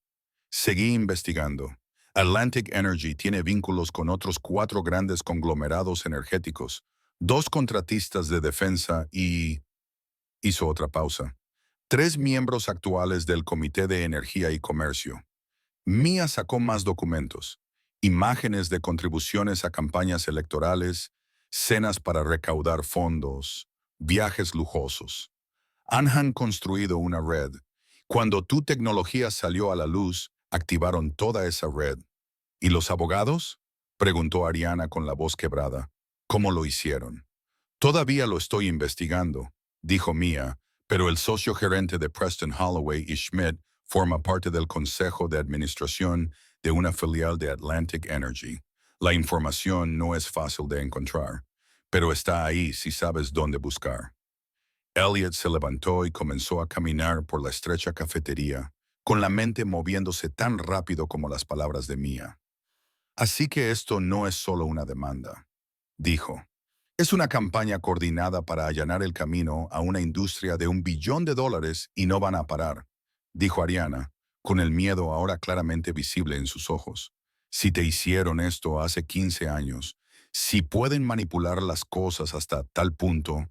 Seguí investigando. Atlantic Energy tiene vínculos con otros 4 grandes conglomerados energéticos, 2 contratistas de defensa y... Hizo otra pausa. 3 miembros actuales del Comité de Energía y Comercio. Mia sacó más documentos, imágenes de contribuciones a campañas electorales, cenas para recaudar fondos, viajes lujosos. Han construido una red. Cuando tu tecnología salió a la luz, activaron toda esa red. ¿Y los abogados? Preguntó Ariana con la voz quebrada. ¿Cómo lo hicieron? Todavía lo estoy investigando, dijo Mia, pero el socio gerente de Preston Holloway y Schmidt forma parte del consejo de administración de una filial de Atlantic Energy. La información no es fácil de encontrar, pero está ahí si sabes dónde buscar. Elliot se levantó y comenzó a caminar por la estrecha cafetería, con la mente moviéndose tan rápido como las palabras de Mia. Así que esto no es solo una demanda, dijo. Es una campaña coordinada para allanar el camino a una industria de $1 billón y no van a parar, dijo Ariana, con el miedo ahora claramente visible en sus ojos. Si te hicieron esto hace 15 años, si pueden manipular las cosas hasta tal punto...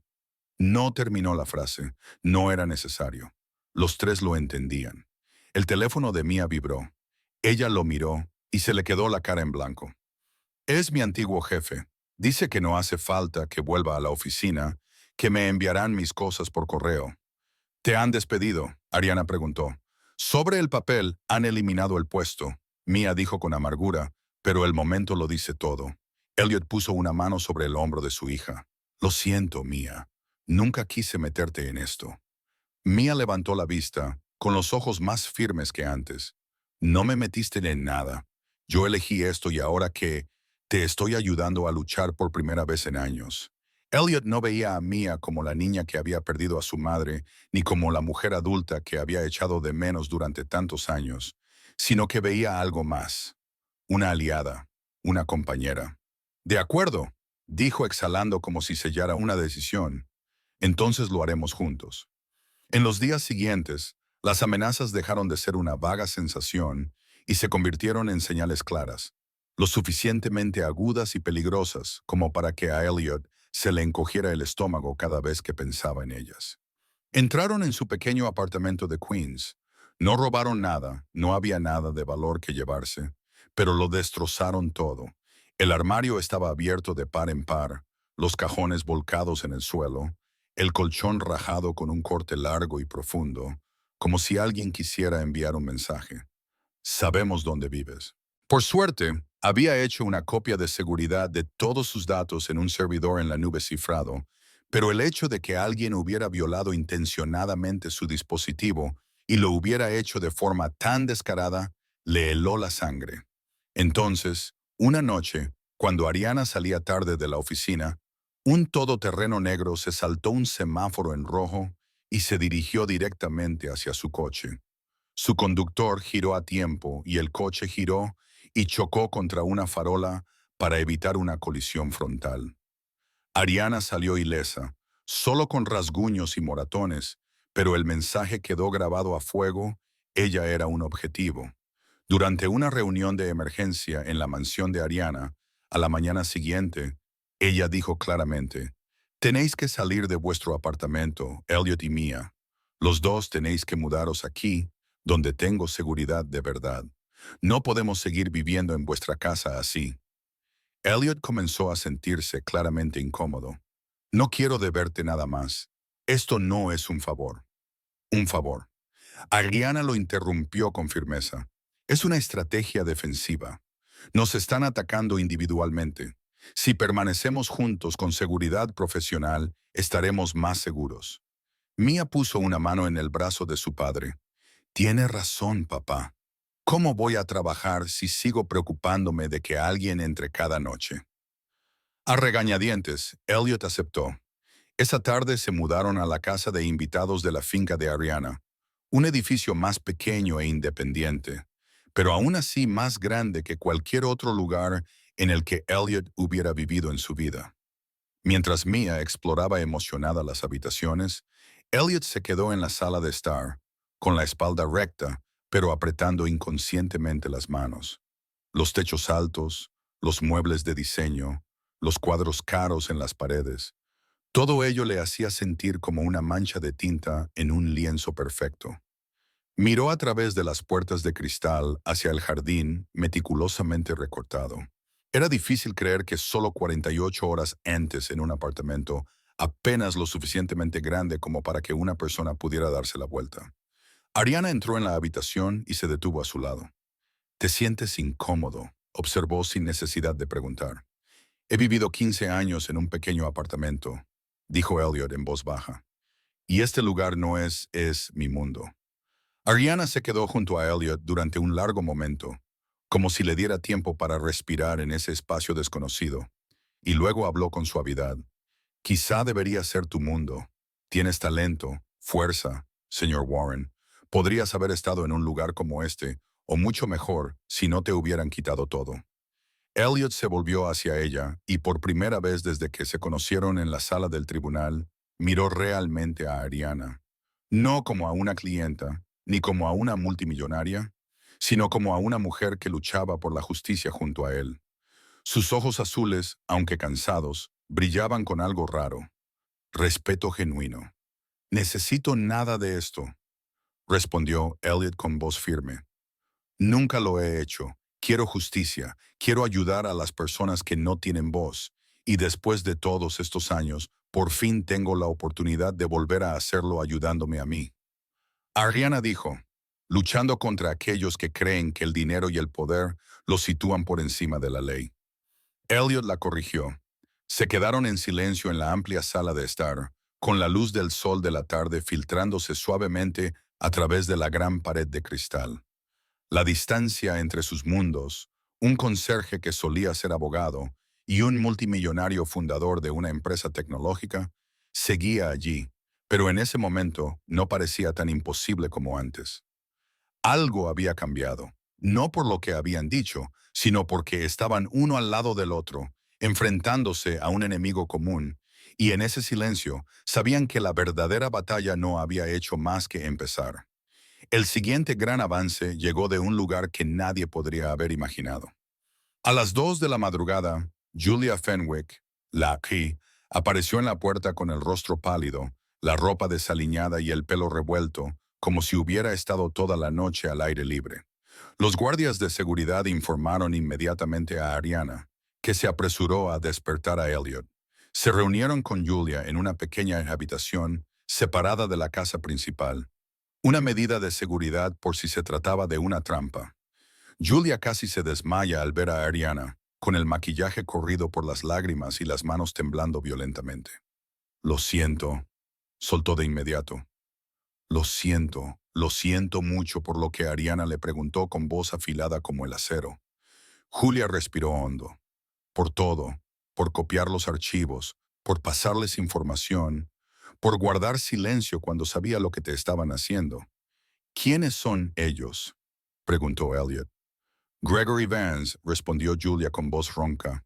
No terminó la frase, no era necesario. Los 3 lo entendían. El teléfono de Mia vibró. Ella lo miró y se le quedó la cara en blanco. Es mi antiguo jefe. Dice que no hace falta que vuelva a la oficina, que me enviarán mis cosas por correo. ¿Te han despedido?, Ariana preguntó. Sobre el papel han eliminado el puesto, Mia dijo con amargura, pero el momento lo dice todo. Elliot puso una mano sobre el hombro de su hija. Lo siento, Mia. Nunca quise meterte en esto. Mia levantó la vista, con los ojos más firmes que antes. No me metiste en nada. Yo elegí esto y ahora que te estoy ayudando a luchar por primera vez en años. Elliot no veía a Mia como la niña que había perdido a su madre, ni como la mujer adulta que había echado de menos durante tantos años, sino que veía algo más. Una aliada, una compañera. De acuerdo, dijo exhalando como si sellara una decisión. Entonces lo haremos juntos. En los días siguientes, las amenazas dejaron de ser una vaga sensación y se convirtieron en señales claras, lo suficientemente agudas y peligrosas como para que a Elliot se le encogiera el estómago cada vez que pensaba en ellas. Entraron en su pequeño apartamento de Queens. No robaron nada, no había nada de valor que llevarse, pero lo destrozaron todo. El armario estaba abierto de par en par, los cajones volcados en el suelo, el colchón rajado con un corte largo y profundo, como si alguien quisiera enviar un mensaje. Sabemos dónde vives. Por suerte, había hecho una copia de seguridad de todos sus datos en un servidor en la nube cifrado, pero el hecho de que alguien hubiera violado intencionadamente su dispositivo y lo hubiera hecho de forma tan descarada, le heló la sangre. Entonces, una noche, cuando Ariana salía tarde de la oficina, un todoterreno negro se saltó un semáforo en rojo y se dirigió directamente hacia su coche. Su conductor giró a tiempo y el coche giró y chocó contra una farola para evitar una colisión frontal. Ariana salió ilesa, solo con rasguños y moratones, pero el mensaje quedó grabado a fuego: ella era un objetivo. Durante una reunión de emergencia en la mansión de Ariana, a la mañana siguiente, ella dijo claramente: «Tenéis que salir de vuestro apartamento, Elliot y Mia. Los dos tenéis que mudaros aquí, donde tengo seguridad de verdad. No podemos seguir viviendo en vuestra casa así». Elliot comenzó a sentirse claramente incómodo. «No quiero deberte nada más. Esto no es un favor». «Un favor». Ariana lo interrumpió con firmeza. «Es una estrategia defensiva. Nos están atacando individualmente. Si permanecemos juntos con seguridad profesional, estaremos más seguros». Mia puso una mano en el brazo de su padre. «Tiene razón, papá. ¿Cómo voy a trabajar si sigo preocupándome de que alguien entre cada noche?». A regañadientes, Elliot aceptó. Esa tarde se mudaron a la casa de invitados de la finca de Ariana, un edificio más pequeño e independiente, pero aún así más grande que cualquier otro lugar en el que Elliot hubiera vivido en su vida. Mientras Mia exploraba emocionada las habitaciones, Elliot se quedó en la sala de estar, con la espalda recta, pero apretando inconscientemente las manos. Los techos altos, los muebles de diseño, los cuadros caros en las paredes, todo ello le hacía sentir como una mancha de tinta en un lienzo perfecto. Miró a través de las puertas de cristal hacia el jardín meticulosamente recortado. Era difícil creer que solo 48 horas antes en un apartamento, apenas lo suficientemente grande como para que una persona pudiera darse la vuelta. Ariana entró en la habitación y se detuvo a su lado. «¿Te sientes incómodo?», observó sin necesidad de preguntar. «He vivido 15 años en un pequeño apartamento», dijo Elliot en voz baja. «Y este lugar no es mi mundo». Ariana se quedó junto a Elliot durante un largo momento, como si le diera tiempo para respirar en ese espacio desconocido, y luego habló con suavidad. «Quizá debería ser tu mundo. Tienes talento, fuerza, señor Warren. Podrías haber estado en un lugar como este, o mucho mejor, si no te hubieran quitado todo». Elliot se volvió hacia ella y por primera vez desde que se conocieron en la sala del tribunal, miró realmente a Ariana. No como a una clienta, ni como a una multimillonaria, sino como a una mujer que luchaba por la justicia junto a él. Sus ojos azules, aunque cansados, brillaban con algo raro. «Respeto genuino». «Necesito nada de esto», respondió Elliot con voz firme. «Nunca lo he hecho. Quiero justicia. Quiero ayudar a las personas que no tienen voz. Y después de todos estos años, por fin tengo la oportunidad de volver a hacerlo ayudándome a mí». Ariana dijo, luchando contra aquellos que creen que el dinero y el poder los sitúan por encima de la ley. Elliot la corrigió. Se quedaron en silencio en la amplia sala de estar, con la luz del sol de la tarde filtrándose suavemente a través de la gran pared de cristal. La distancia entre sus mundos, un conserje que solía ser abogado y un multimillonario fundador de una empresa tecnológica, seguía allí, pero en ese momento no parecía tan imposible como antes. Algo había cambiado, no por lo que habían dicho, sino porque estaban uno al lado del otro, enfrentándose a un enemigo común, y en ese silencio sabían que la verdadera batalla no había hecho más que empezar. El siguiente gran avance llegó de un lugar que nadie podría haber imaginado. A las 2 de la madrugada, Julia Fenwick, la actriz, apareció en la puerta con el rostro pálido, la ropa desaliñada y el pelo revuelto, como si hubiera estado toda la noche al aire libre. Los guardias de seguridad informaron inmediatamente a Ariana, que se apresuró a despertar a Elliot. Se reunieron con Julia en una pequeña habitación separada de la casa principal, una medida de seguridad por si se trataba de una trampa. Julia casi se desmaya al ver a Ariana, con el maquillaje corrido por las lágrimas y las manos temblando violentamente. Lo siento, soltó de inmediato. Lo siento mucho por lo que Ariana le preguntó con voz afilada como el acero. Julia respiró hondo. Por todo, por copiar los archivos, por pasarles información, por guardar silencio cuando sabía lo que te estaban haciendo. ¿Quiénes son ellos?, preguntó Elliot. Gregory Vance, respondió Julia con voz ronca.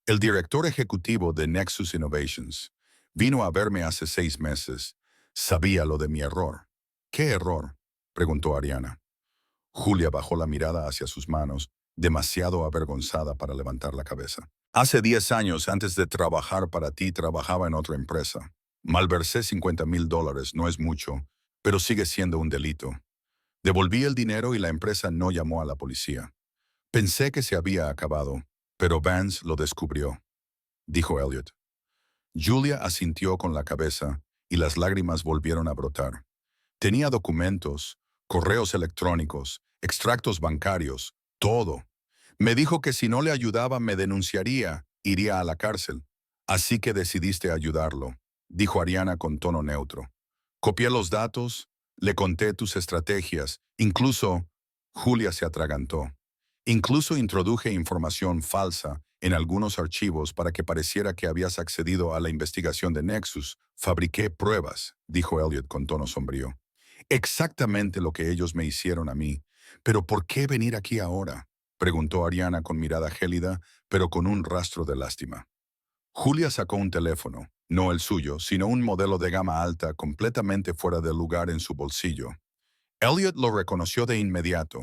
El director ejecutivo de Nexus Innovations. Vino a verme hace 6 meses. Sabía lo de mi error. ¿Qué error?, preguntó Ariana. Julia bajó la mirada hacia sus manos, demasiado avergonzada para levantar la cabeza. Hace 10 años, antes de trabajar para ti, trabajaba en otra empresa. Malversé $50,000, no es mucho, pero sigue siendo un delito. Devolví el dinero y la empresa no llamó a la policía. Pensé que se había acabado, pero Vance lo descubrió, dijo Elliot. Julia asintió con la cabeza y las lágrimas volvieron a brotar. Tenía documentos, correos electrónicos, extractos bancarios, todo. Me dijo que si no le ayudaba me denunciaría, iría a la cárcel. Así que decidiste ayudarlo, dijo Ariana con tono neutro. Copié los datos, le conté tus estrategias, incluso, Julia se atragantó. Incluso introduje información falsa en algunos archivos para que pareciera que habías accedido a la investigación de Nexus. Fabriqué pruebas, dijo Elliot con tono sombrío. Exactamente lo que ellos me hicieron a mí. ¿Pero por qué venir aquí ahora?, preguntó Ariana con mirada gélida, pero con un rastro de lástima. Julia sacó un teléfono, no el suyo, sino un modelo de gama alta completamente fuera de lugar en su bolsillo. Elliot lo reconoció de inmediato.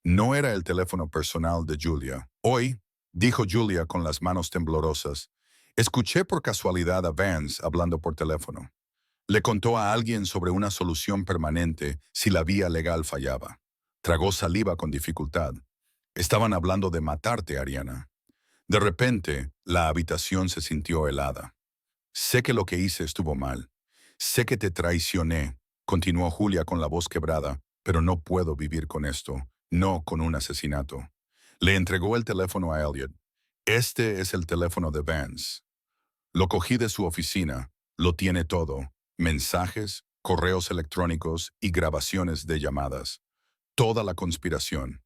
No era el teléfono personal de Julia. Hoy, dijo Julia con las manos temblorosas, escuché por casualidad a Vance hablando por teléfono. Le contó a alguien sobre una solución permanente si la vía legal fallaba. Tragó saliva con dificultad. Estaban hablando de matarte, Ariana. De repente, la habitación se sintió helada. Sé que lo que hice estuvo mal. Sé que te traicioné, continuó Julia con la voz quebrada, pero no puedo vivir con esto, no con un asesinato. Le entregó el teléfono a Elliot. Este es el teléfono de Vance. Lo cogí de su oficina, lo tiene todo, mensajes, correos electrónicos y grabaciones de llamadas. Toda la conspiración.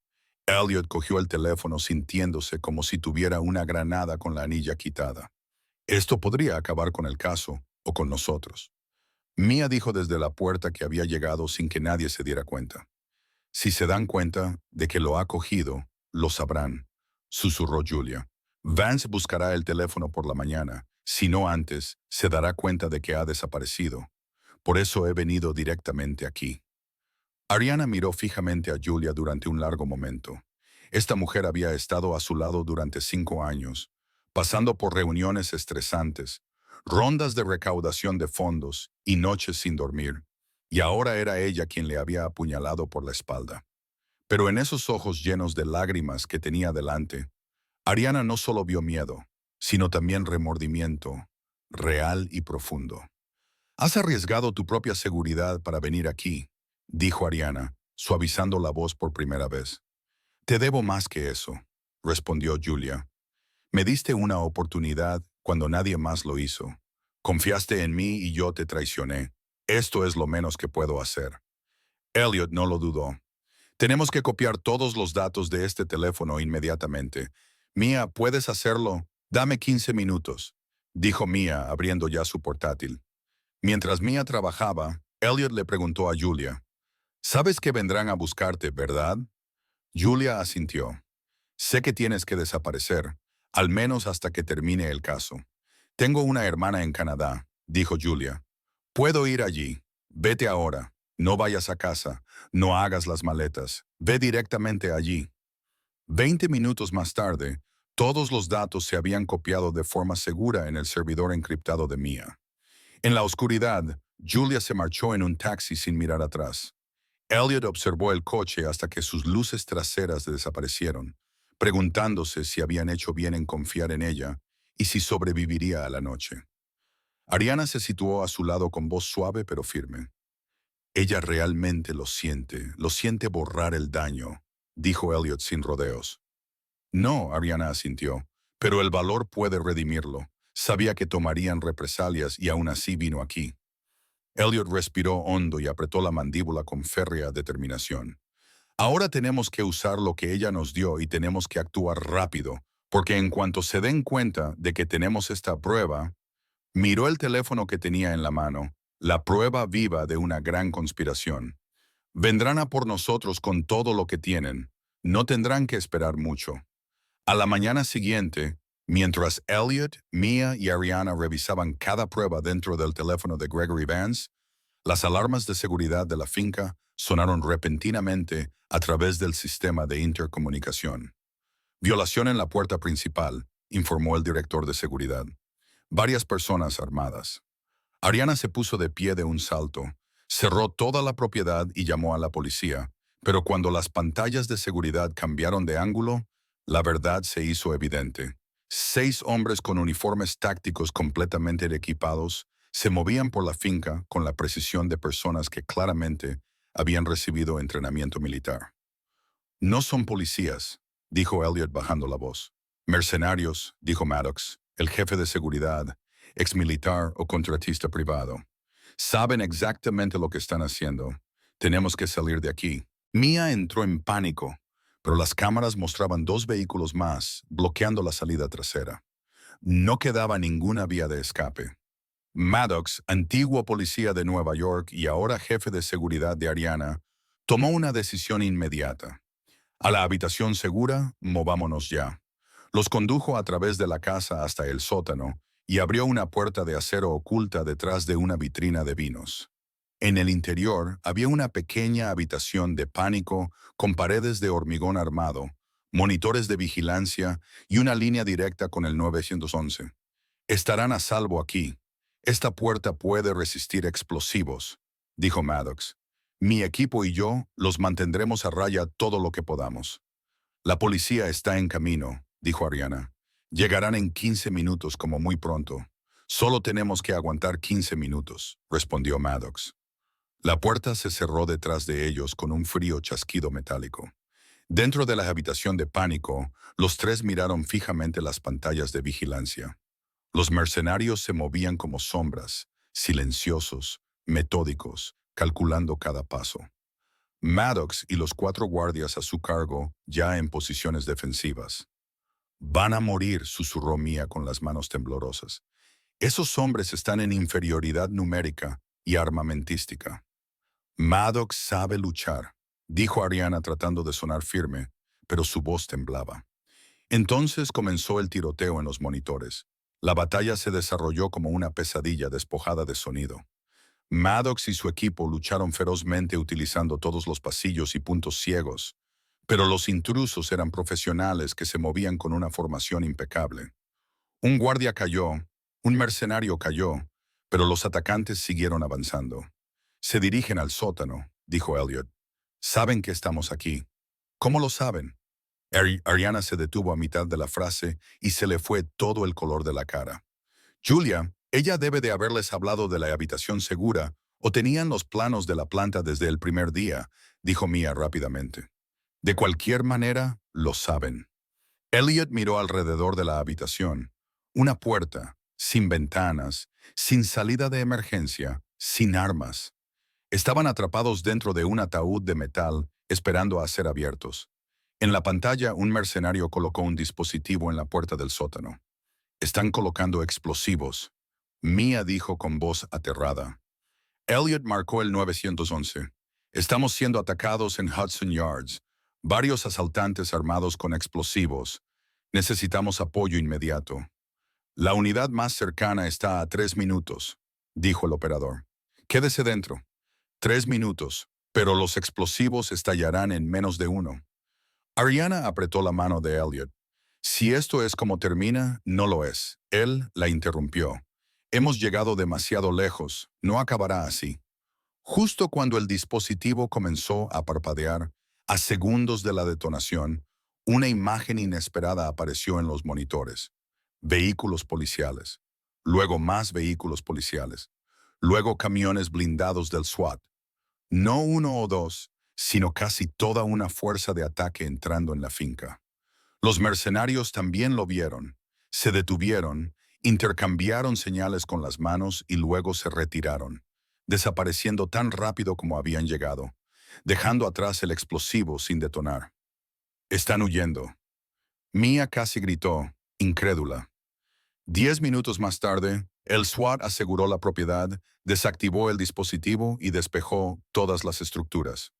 Elliot cogió el teléfono sintiéndose como si tuviera una granada con la anilla quitada. Esto podría acabar con el caso o con nosotros. Mia dijo desde la puerta que había llegado sin que nadie se diera cuenta. Si se dan cuenta de que lo ha cogido, lo sabrán, susurró Julia. Vance buscará el teléfono por la mañana. Si no antes, se dará cuenta de que ha desaparecido. Por eso he venido directamente aquí. Ariana miró fijamente a Julia durante un largo momento. Esta mujer había estado a su lado durante 5 años, pasando por reuniones estresantes, rondas de recaudación de fondos y noches sin dormir, y ahora era ella quien le había apuñalado por la espalda. Pero en esos ojos llenos de lágrimas que tenía delante, Ariana no solo vio miedo, sino también remordimiento, real y profundo. Has arriesgado tu propia seguridad para venir aquí, dijo Ariana, suavizando la voz por primera vez. Te debo más que eso, respondió Julia. Me diste una oportunidad cuando nadie más lo hizo. Confiaste en mí y yo te traicioné. Esto es lo menos que puedo hacer. Elliot no lo dudó. Tenemos que copiar todos los datos de este teléfono inmediatamente. Mia, ¿puedes hacerlo? Dame 15 minutos, dijo Mia, abriendo ya su portátil. Mientras Mia trabajaba, Elliot le preguntó a Julia, «¿Sabes que vendrán a buscarte, verdad?» Julia asintió. «Sé que tienes que desaparecer, al menos hasta que termine el caso. Tengo una hermana en Canadá», dijo Julia. «Puedo ir allí. Vete ahora. No vayas a casa. No hagas las maletas. Ve directamente allí». 20 minutos más tarde, todos los datos se habían copiado de forma segura en el servidor encriptado de Mia. En la oscuridad, Julia se marchó en un taxi sin mirar atrás. Elliot observó el coche hasta que sus luces traseras desaparecieron, preguntándose si habían hecho bien en confiar en ella, y si sobreviviría a la noche. Ariana se situó a su lado con voz suave pero firme. Ella realmente lo siente borrar el daño, dijo Elliot sin rodeos. No, Ariana asintió, pero el valor puede redimirlo. Sabía que tomarían represalias y aún así vino aquí. Elliot respiró hondo y apretó la mandíbula con férrea determinación. Ahora tenemos que usar lo que ella nos dio y tenemos que actuar rápido, porque en cuanto se den cuenta de que tenemos esta prueba, miró el teléfono que tenía en la mano, la prueba viva de una gran conspiración. Vendrán a por nosotros con todo lo que tienen. No tendrán que esperar mucho. A la mañana siguiente, mientras Elliot, Mia y Ariana revisaban cada prueba dentro del teléfono de Gregory Vance, las alarmas de seguridad de la finca sonaron repentinamente a través del sistema de intercomunicación. Violación en la puerta principal, informó el director de seguridad. Varias personas armadas. Ariana se puso de pie de un salto, cerró toda la propiedad y llamó a la policía, pero cuando las pantallas de seguridad cambiaron de ángulo, la verdad se hizo evidente. 6 hombres con uniformes tácticos completamente equipados se movían por la finca con la precisión de personas que claramente habían recibido entrenamiento militar. No son policías, dijo Elliot bajando la voz. Mercenarios, dijo Maddox, el jefe de seguridad, exmilitar o contratista privado. Saben exactamente lo que están haciendo. Tenemos que salir de aquí. Mia entró en pánico, pero las cámaras mostraban 2 vehículos más, bloqueando la salida trasera. No quedaba ninguna vía de escape. Maddox, antiguo policía de Nueva York y ahora jefe de seguridad de Ariana, tomó una decisión inmediata. A la habitación segura, movámonos ya. Los condujo a través de la casa hasta el sótano y abrió una puerta de acero oculta detrás de una vitrina de vinos. En el interior había una pequeña habitación de pánico con paredes de hormigón armado, monitores de vigilancia y una línea directa con el 911. Estarán a salvo aquí. Esta puerta puede resistir explosivos, dijo Maddox. Mi equipo y yo los mantendremos a raya todo lo que podamos. La policía está en camino, dijo Ariana. Llegarán en 15 minutos como muy pronto. Solo tenemos que aguantar 15 minutos, respondió Maddox. La puerta se cerró detrás de ellos con un frío chasquido metálico. Dentro de la habitación de pánico, los 3 miraron fijamente las pantallas de vigilancia. Los mercenarios se movían como sombras, silenciosos, metódicos, calculando cada paso. Maddox y los 4 guardias a su cargo ya en posiciones defensivas. Van a morir, susurró Mia con las manos temblorosas. Esos hombres están en inferioridad numérica y armamentística. Maddox sabe luchar, dijo Ariana tratando de sonar firme, pero su voz temblaba. Entonces comenzó el tiroteo en los monitores. La batalla se desarrolló como una pesadilla despojada de sonido. Maddox y su equipo lucharon ferozmente utilizando todos los pasillos y puntos ciegos, pero los intrusos eran profesionales que se movían con una formación impecable. Un guardia cayó, un mercenario cayó, pero los atacantes siguieron avanzando. Se dirigen al sótano, dijo Elliot. Saben que estamos aquí. ¿Cómo lo saben? Ariana se detuvo a mitad de la frase y se le fue todo el color de la cara. Julia, ella debe de haberles hablado de la habitación segura o tenían los planos de la planta desde el primer día, dijo Mia rápidamente. De cualquier manera, lo saben. Elliot miró alrededor de la habitación. Una puerta, sin ventanas, sin salida de emergencia, sin armas. Estaban atrapados dentro de un ataúd de metal, esperando a ser abiertos. En la pantalla, un mercenario colocó un dispositivo en la puerta del sótano. Están colocando explosivos, Mia dijo con voz aterrada. Elliot marcó el 911. Estamos siendo atacados en Hudson Yards. Varios asaltantes armados con explosivos. Necesitamos apoyo inmediato. La unidad más cercana está a 3 minutos, dijo el operador. Quédese dentro. 3 minutos, pero los explosivos estallarán en menos de 1. Ariana apretó la mano de Elliot. Si esto es como termina, no lo es. Él la interrumpió. Hemos llegado demasiado lejos, no acabará así. Justo cuando el dispositivo comenzó a parpadear, a segundos de la detonación, una imagen inesperada apareció en los monitores. Vehículos policiales. Luego más vehículos policiales. Luego camiones blindados del SWAT. No uno o dos, sino casi toda una fuerza de ataque entrando en la finca. Los mercenarios también lo vieron. Se detuvieron, intercambiaron señales con las manos y luego se retiraron, desapareciendo tan rápido como habían llegado, dejando atrás el explosivo sin detonar. Están huyendo. Mia casi gritó, incrédula. 10 minutos más tarde, el SWAT aseguró la propiedad, desactivó el dispositivo y despejó todas las estructuras.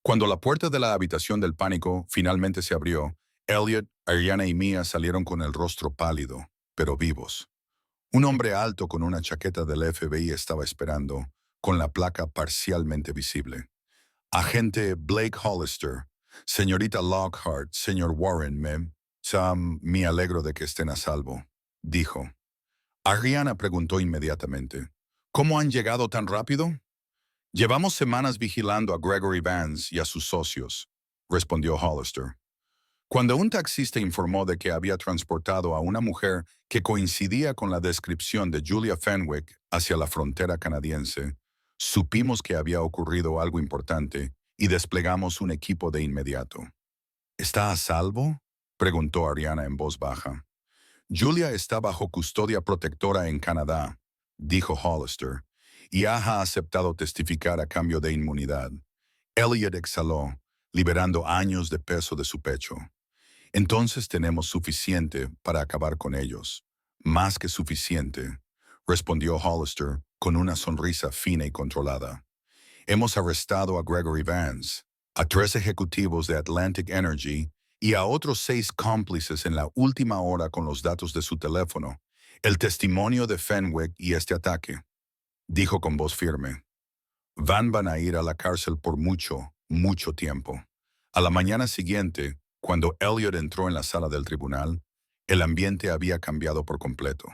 Cuando la puerta de la habitación del pánico finalmente se abrió, Elliot, Ariana y Mia salieron con el rostro pálido, pero vivos. Un hombre alto con una chaqueta del FBI estaba esperando, con la placa parcialmente visible. Agente Blake Hollister, señorita Lockhart, señor Warren, Sam, me alegro de que estén a salvo, dijo. Ariana preguntó inmediatamente, ¿cómo han llegado tan rápido? Llevamos semanas vigilando a Gregory Vance y a sus socios, respondió Hollister. Cuando un taxista informó de que había transportado a una mujer que coincidía con la descripción de Julia Fenwick hacia la frontera canadiense, supimos que había ocurrido algo importante y desplegamos un equipo de inmediato. ¿Está a salvo?, preguntó Ariana en voz baja. Julia está bajo custodia protectora en Canadá, dijo Hollister, y ha aceptado testificar a cambio de inmunidad. Elliot exhaló, liberando años de peso de su pecho. Entonces tenemos suficiente para acabar con ellos. Más que suficiente, respondió Hollister con una sonrisa fina y controlada. Hemos arrestado a Gregory Vance, a 3 ejecutivos de Atlantic Energy y a otros 6 cómplices en la última hora con los datos de su teléfono, el testimonio de Fenwick y este ataque, dijo con voz firme. Van a ir a la cárcel por mucho, mucho tiempo. A la mañana siguiente, cuando Elliot entró en la sala del tribunal, el ambiente había cambiado por completo.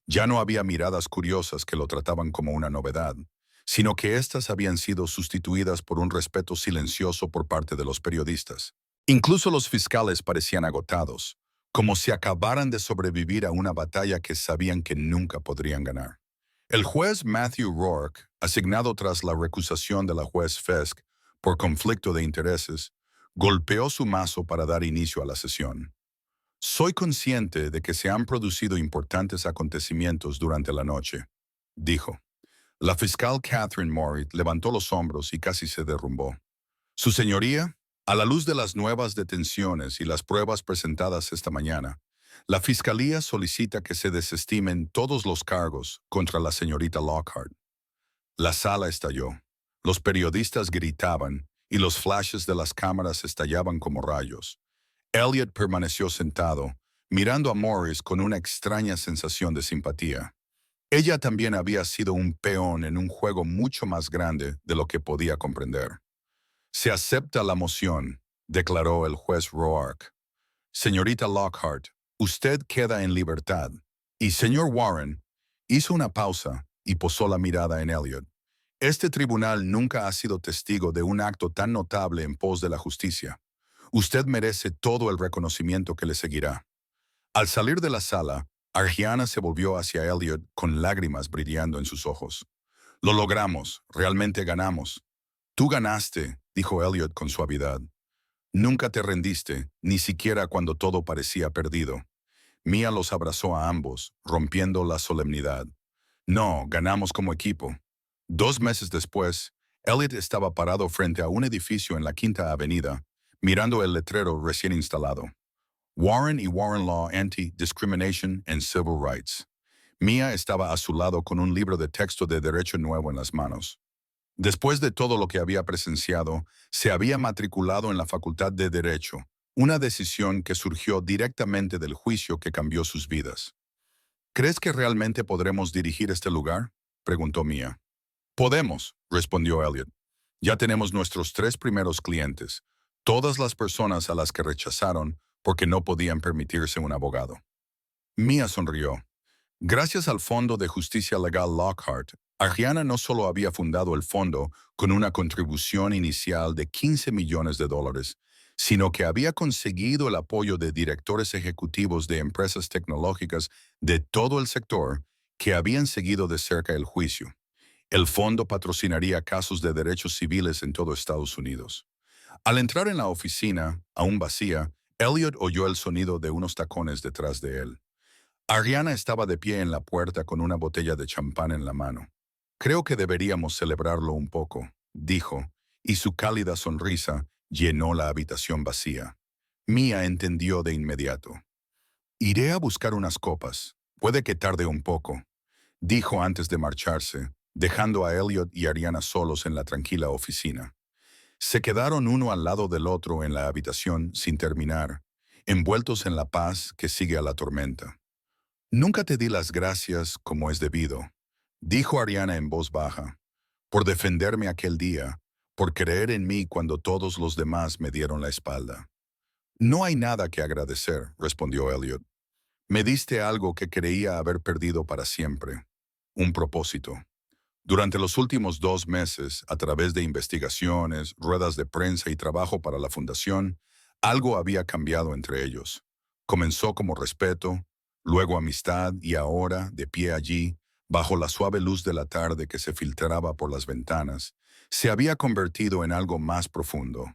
Ya no había miradas curiosas que lo trataban como una novedad, sino que éstas habían sido sustituidas por un respeto silencioso por parte de los periodistas. Incluso los fiscales parecían agotados, como si acabaran de sobrevivir a una batalla que sabían que nunca podrían ganar. El juez Matthew Rourke, asignado tras la recusación de la juez Fisk por conflicto de intereses, golpeó su mazo para dar inicio a la sesión. Soy consciente de que se han producido importantes acontecimientos durante la noche, dijo. La fiscal Catherine Morit levantó los hombros y casi se derrumbó. Su señoría, a la luz de las nuevas detenciones y las pruebas presentadas esta mañana, la Fiscalía solicita que se desestimen todos los cargos contra la señorita Lockhart. La sala estalló. Los periodistas gritaban y los flashes de las cámaras estallaban como rayos. Elliot permaneció sentado, mirando a Morris con una extraña sensación de simpatía. Ella también había sido un peón en un juego mucho más grande de lo que podía comprender. Se acepta la moción, declaró el juez Roark. Señorita Lockhart, usted queda en libertad. Y señor Warren hizo una pausa y posó la mirada en Elliot. Este tribunal nunca ha sido testigo de un acto tan notable en pos de la justicia. Usted merece todo el reconocimiento que le seguirá. Al salir de la sala, Ariana se volvió hacia Elliot con lágrimas brillando en sus ojos. Lo logramos, realmente ganamos. Tú ganaste, dijo Elliot con suavidad. Nunca te rendiste, ni siquiera cuando todo parecía perdido. Mia los abrazó a ambos, rompiendo la solemnidad. No, ganamos como equipo. 2 meses después, Elliot estaba parado frente a un edificio en la Quinta Avenida, mirando el letrero recién instalado. Warren y Warren Law Anti-Discrimination and Civil Rights. Mia estaba a su lado con un libro de texto de derecho nuevo en las manos. Después de todo lo que había presenciado, se había matriculado en la Facultad de Derecho, una decisión que surgió directamente del juicio que cambió sus vidas. ¿Crees que realmente podremos dirigir este lugar?, preguntó Mia. Podemos, respondió Elliot. Ya tenemos nuestros 3 primeros clientes, todas las personas a las que rechazaron porque no podían permitirse un abogado. Mia sonrió. Gracias al Fondo de Justicia Legal Lockhart, Ariana no solo había fundado el fondo con una contribución inicial de $15 millones, sino que había conseguido el apoyo de directores ejecutivos de empresas tecnológicas de todo el sector que habían seguido de cerca el juicio. El fondo patrocinaría casos de derechos civiles en todo Estados Unidos. Al entrar en la oficina, aún vacía, Elliot oyó el sonido de unos tacones detrás de él. Ariana estaba de pie en la puerta con una botella de champán en la mano. Creo que deberíamos celebrarlo un poco, dijo, y su cálida sonrisa llenó la habitación vacía. Mia entendió de inmediato. Iré a buscar unas copas. Puede que tarde un poco, dijo antes de marcharse, dejando a Elliot y Ariana solos en la tranquila oficina. Se quedaron uno al lado del otro en la habitación sin terminar, envueltos en la paz que sigue a la tormenta. Nunca te di las gracias como es debido, dijo Ariana en voz baja, por defenderme aquel día, por creer en mí cuando todos los demás me dieron la espalda. No hay nada que agradecer, respondió Elliot. Me diste algo que creía haber perdido para siempre, un propósito. Durante los últimos 2 meses, a través de investigaciones, ruedas de prensa y trabajo para la fundación, algo había cambiado entre ellos. Comenzó como respeto, luego amistad y ahora, de pie allí, bajo la suave luz de la tarde que se filtraba por las ventanas, se había convertido en algo más profundo.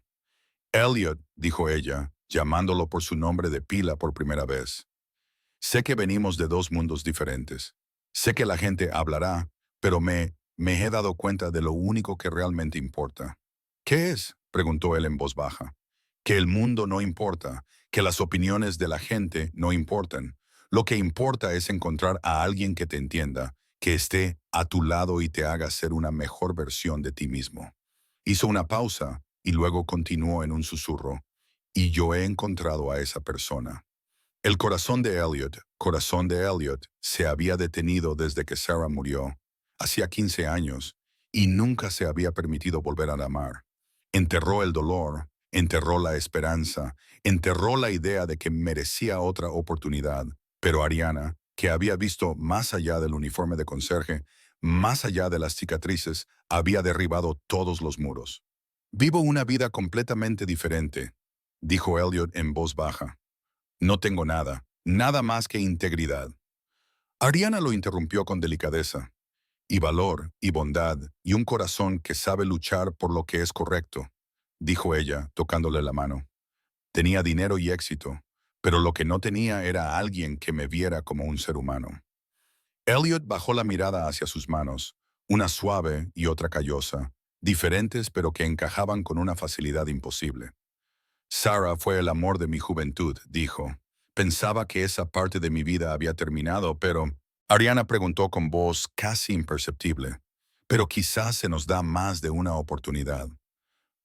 Elliot, dijo ella, llamándolo por su nombre de pila por primera vez. Sé que venimos de dos mundos diferentes. Sé que la gente hablará, pero me he dado cuenta de lo único que realmente importa. ¿Qué es? Preguntó él en voz baja. Que el mundo no importa, que las opiniones de la gente no importan. Lo que importa es encontrar a alguien que te entienda, que esté a tu lado y te haga ser una mejor versión de ti mismo. Hizo una pausa y luego continuó en un susurro. Y yo he encontrado a esa persona. El corazón de Elliot, se había detenido desde que Sarah murió, hacía 15 años, y nunca se había permitido volver a amar. Enterró el dolor, enterró la esperanza, enterró la idea de que merecía otra oportunidad, pero Ariana, que había visto más allá del uniforme de conserje, más allá de las cicatrices, había derribado todos los muros. Vivo una vida completamente diferente, dijo Elliot en voz baja. No tengo nada, nada más que integridad. Ariana lo interrumpió con delicadeza. Y valor, y bondad, y un corazón que sabe luchar por lo que es correcto, dijo ella, tocándole la mano. Tenía dinero y éxito, pero lo que no tenía era alguien que me viera como un ser humano. Elliot bajó la mirada hacia sus manos, una suave y otra callosa, diferentes pero que encajaban con una facilidad imposible. Sarah fue el amor de mi juventud, dijo. Pensaba que esa parte de mi vida había terminado, pero... Ariana preguntó con voz casi imperceptible. Pero quizás se nos da más de una oportunidad.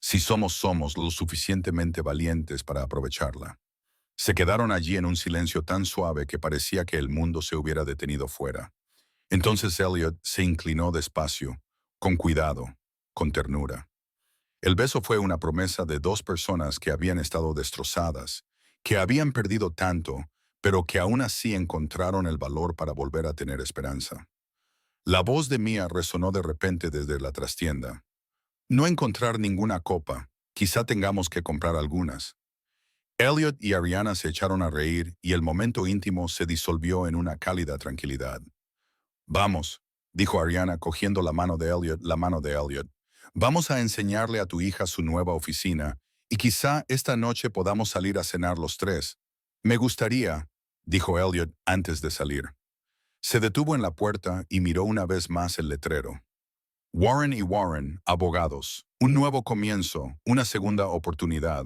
Si somos lo suficientemente valientes para aprovecharla. Se quedaron allí en un silencio tan suave que parecía que el mundo se hubiera detenido fuera. Entonces Elliot se inclinó despacio, con cuidado, con ternura. El beso fue una promesa de dos personas que habían estado destrozadas, que habían perdido tanto, pero que aún así encontraron el valor para volver a tener esperanza. La voz de Mia resonó de repente desde la trastienda. No encontrar ninguna copa, quizá tengamos que comprar algunas. Elliot y Ariana se echaron a reír y el momento íntimo se disolvió en una cálida tranquilidad. Vamos, dijo Ariana cogiendo la mano de Elliot. Vamos a enseñarle a tu hija su nueva oficina y quizá esta noche podamos salir a cenar los tres. Me gustaría, dijo Elliot antes de salir. Se detuvo en la puerta y miró una vez más el letrero. Warren y Warren, abogados. Un nuevo comienzo, una segunda oportunidad.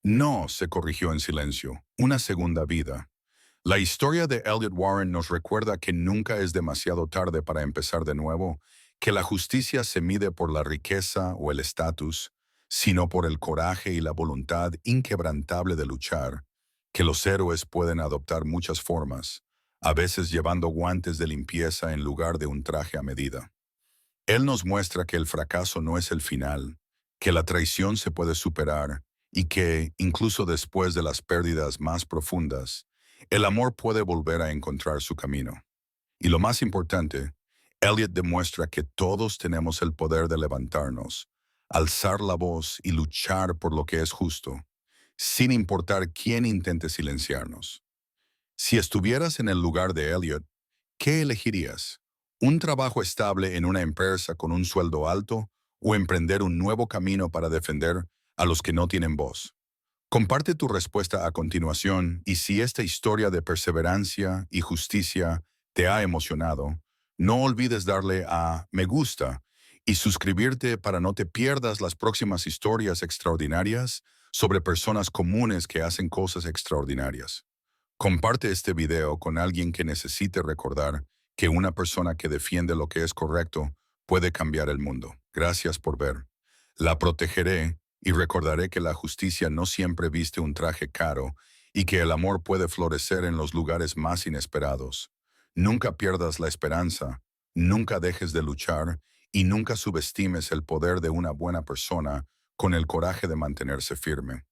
No, se corrigió en silencio, una segunda vida. La historia de Elliot Warren nos recuerda que nunca es demasiado tarde para empezar de nuevo, que la justicia se mide por la riqueza o el estatus, sino por el coraje y la voluntad inquebrantable de luchar, que los héroes pueden adoptar muchas formas, a veces llevando guantes de limpieza en lugar de un traje a medida. Él nos muestra que el fracaso no es el final, que la traición se puede superar y que, incluso después de las pérdidas más profundas, el amor puede volver a encontrar su camino. Y lo más importante, Elliot demuestra que todos tenemos el poder de levantarnos, alzar la voz y luchar por lo que es justo. sin importar quién intente silenciarnos. Si estuvieras en el lugar de Elliot, ¿qué elegirías? ¿Un trabajo estable en una empresa con un sueldo alto o emprender un nuevo camino para defender a los que no tienen voz? Comparte tu respuesta a continuación y si esta historia de perseverancia y justicia te ha emocionado, no olvides darle a me gusta y suscribirte para no te pierdas las próximas historias extraordinarias sobre personas comunes que hacen cosas extraordinarias. Comparte este video con alguien que necesite recordar que una persona que defiende lo que es correcto puede cambiar el mundo. Gracias por ver. La protegeré y recordaré que la justicia no siempre viste un traje caro y que el amor puede florecer en los lugares más inesperados. Nunca pierdas la esperanza, nunca dejes de luchar y nunca subestimes el poder de una buena persona con el coraje de mantenerse firme.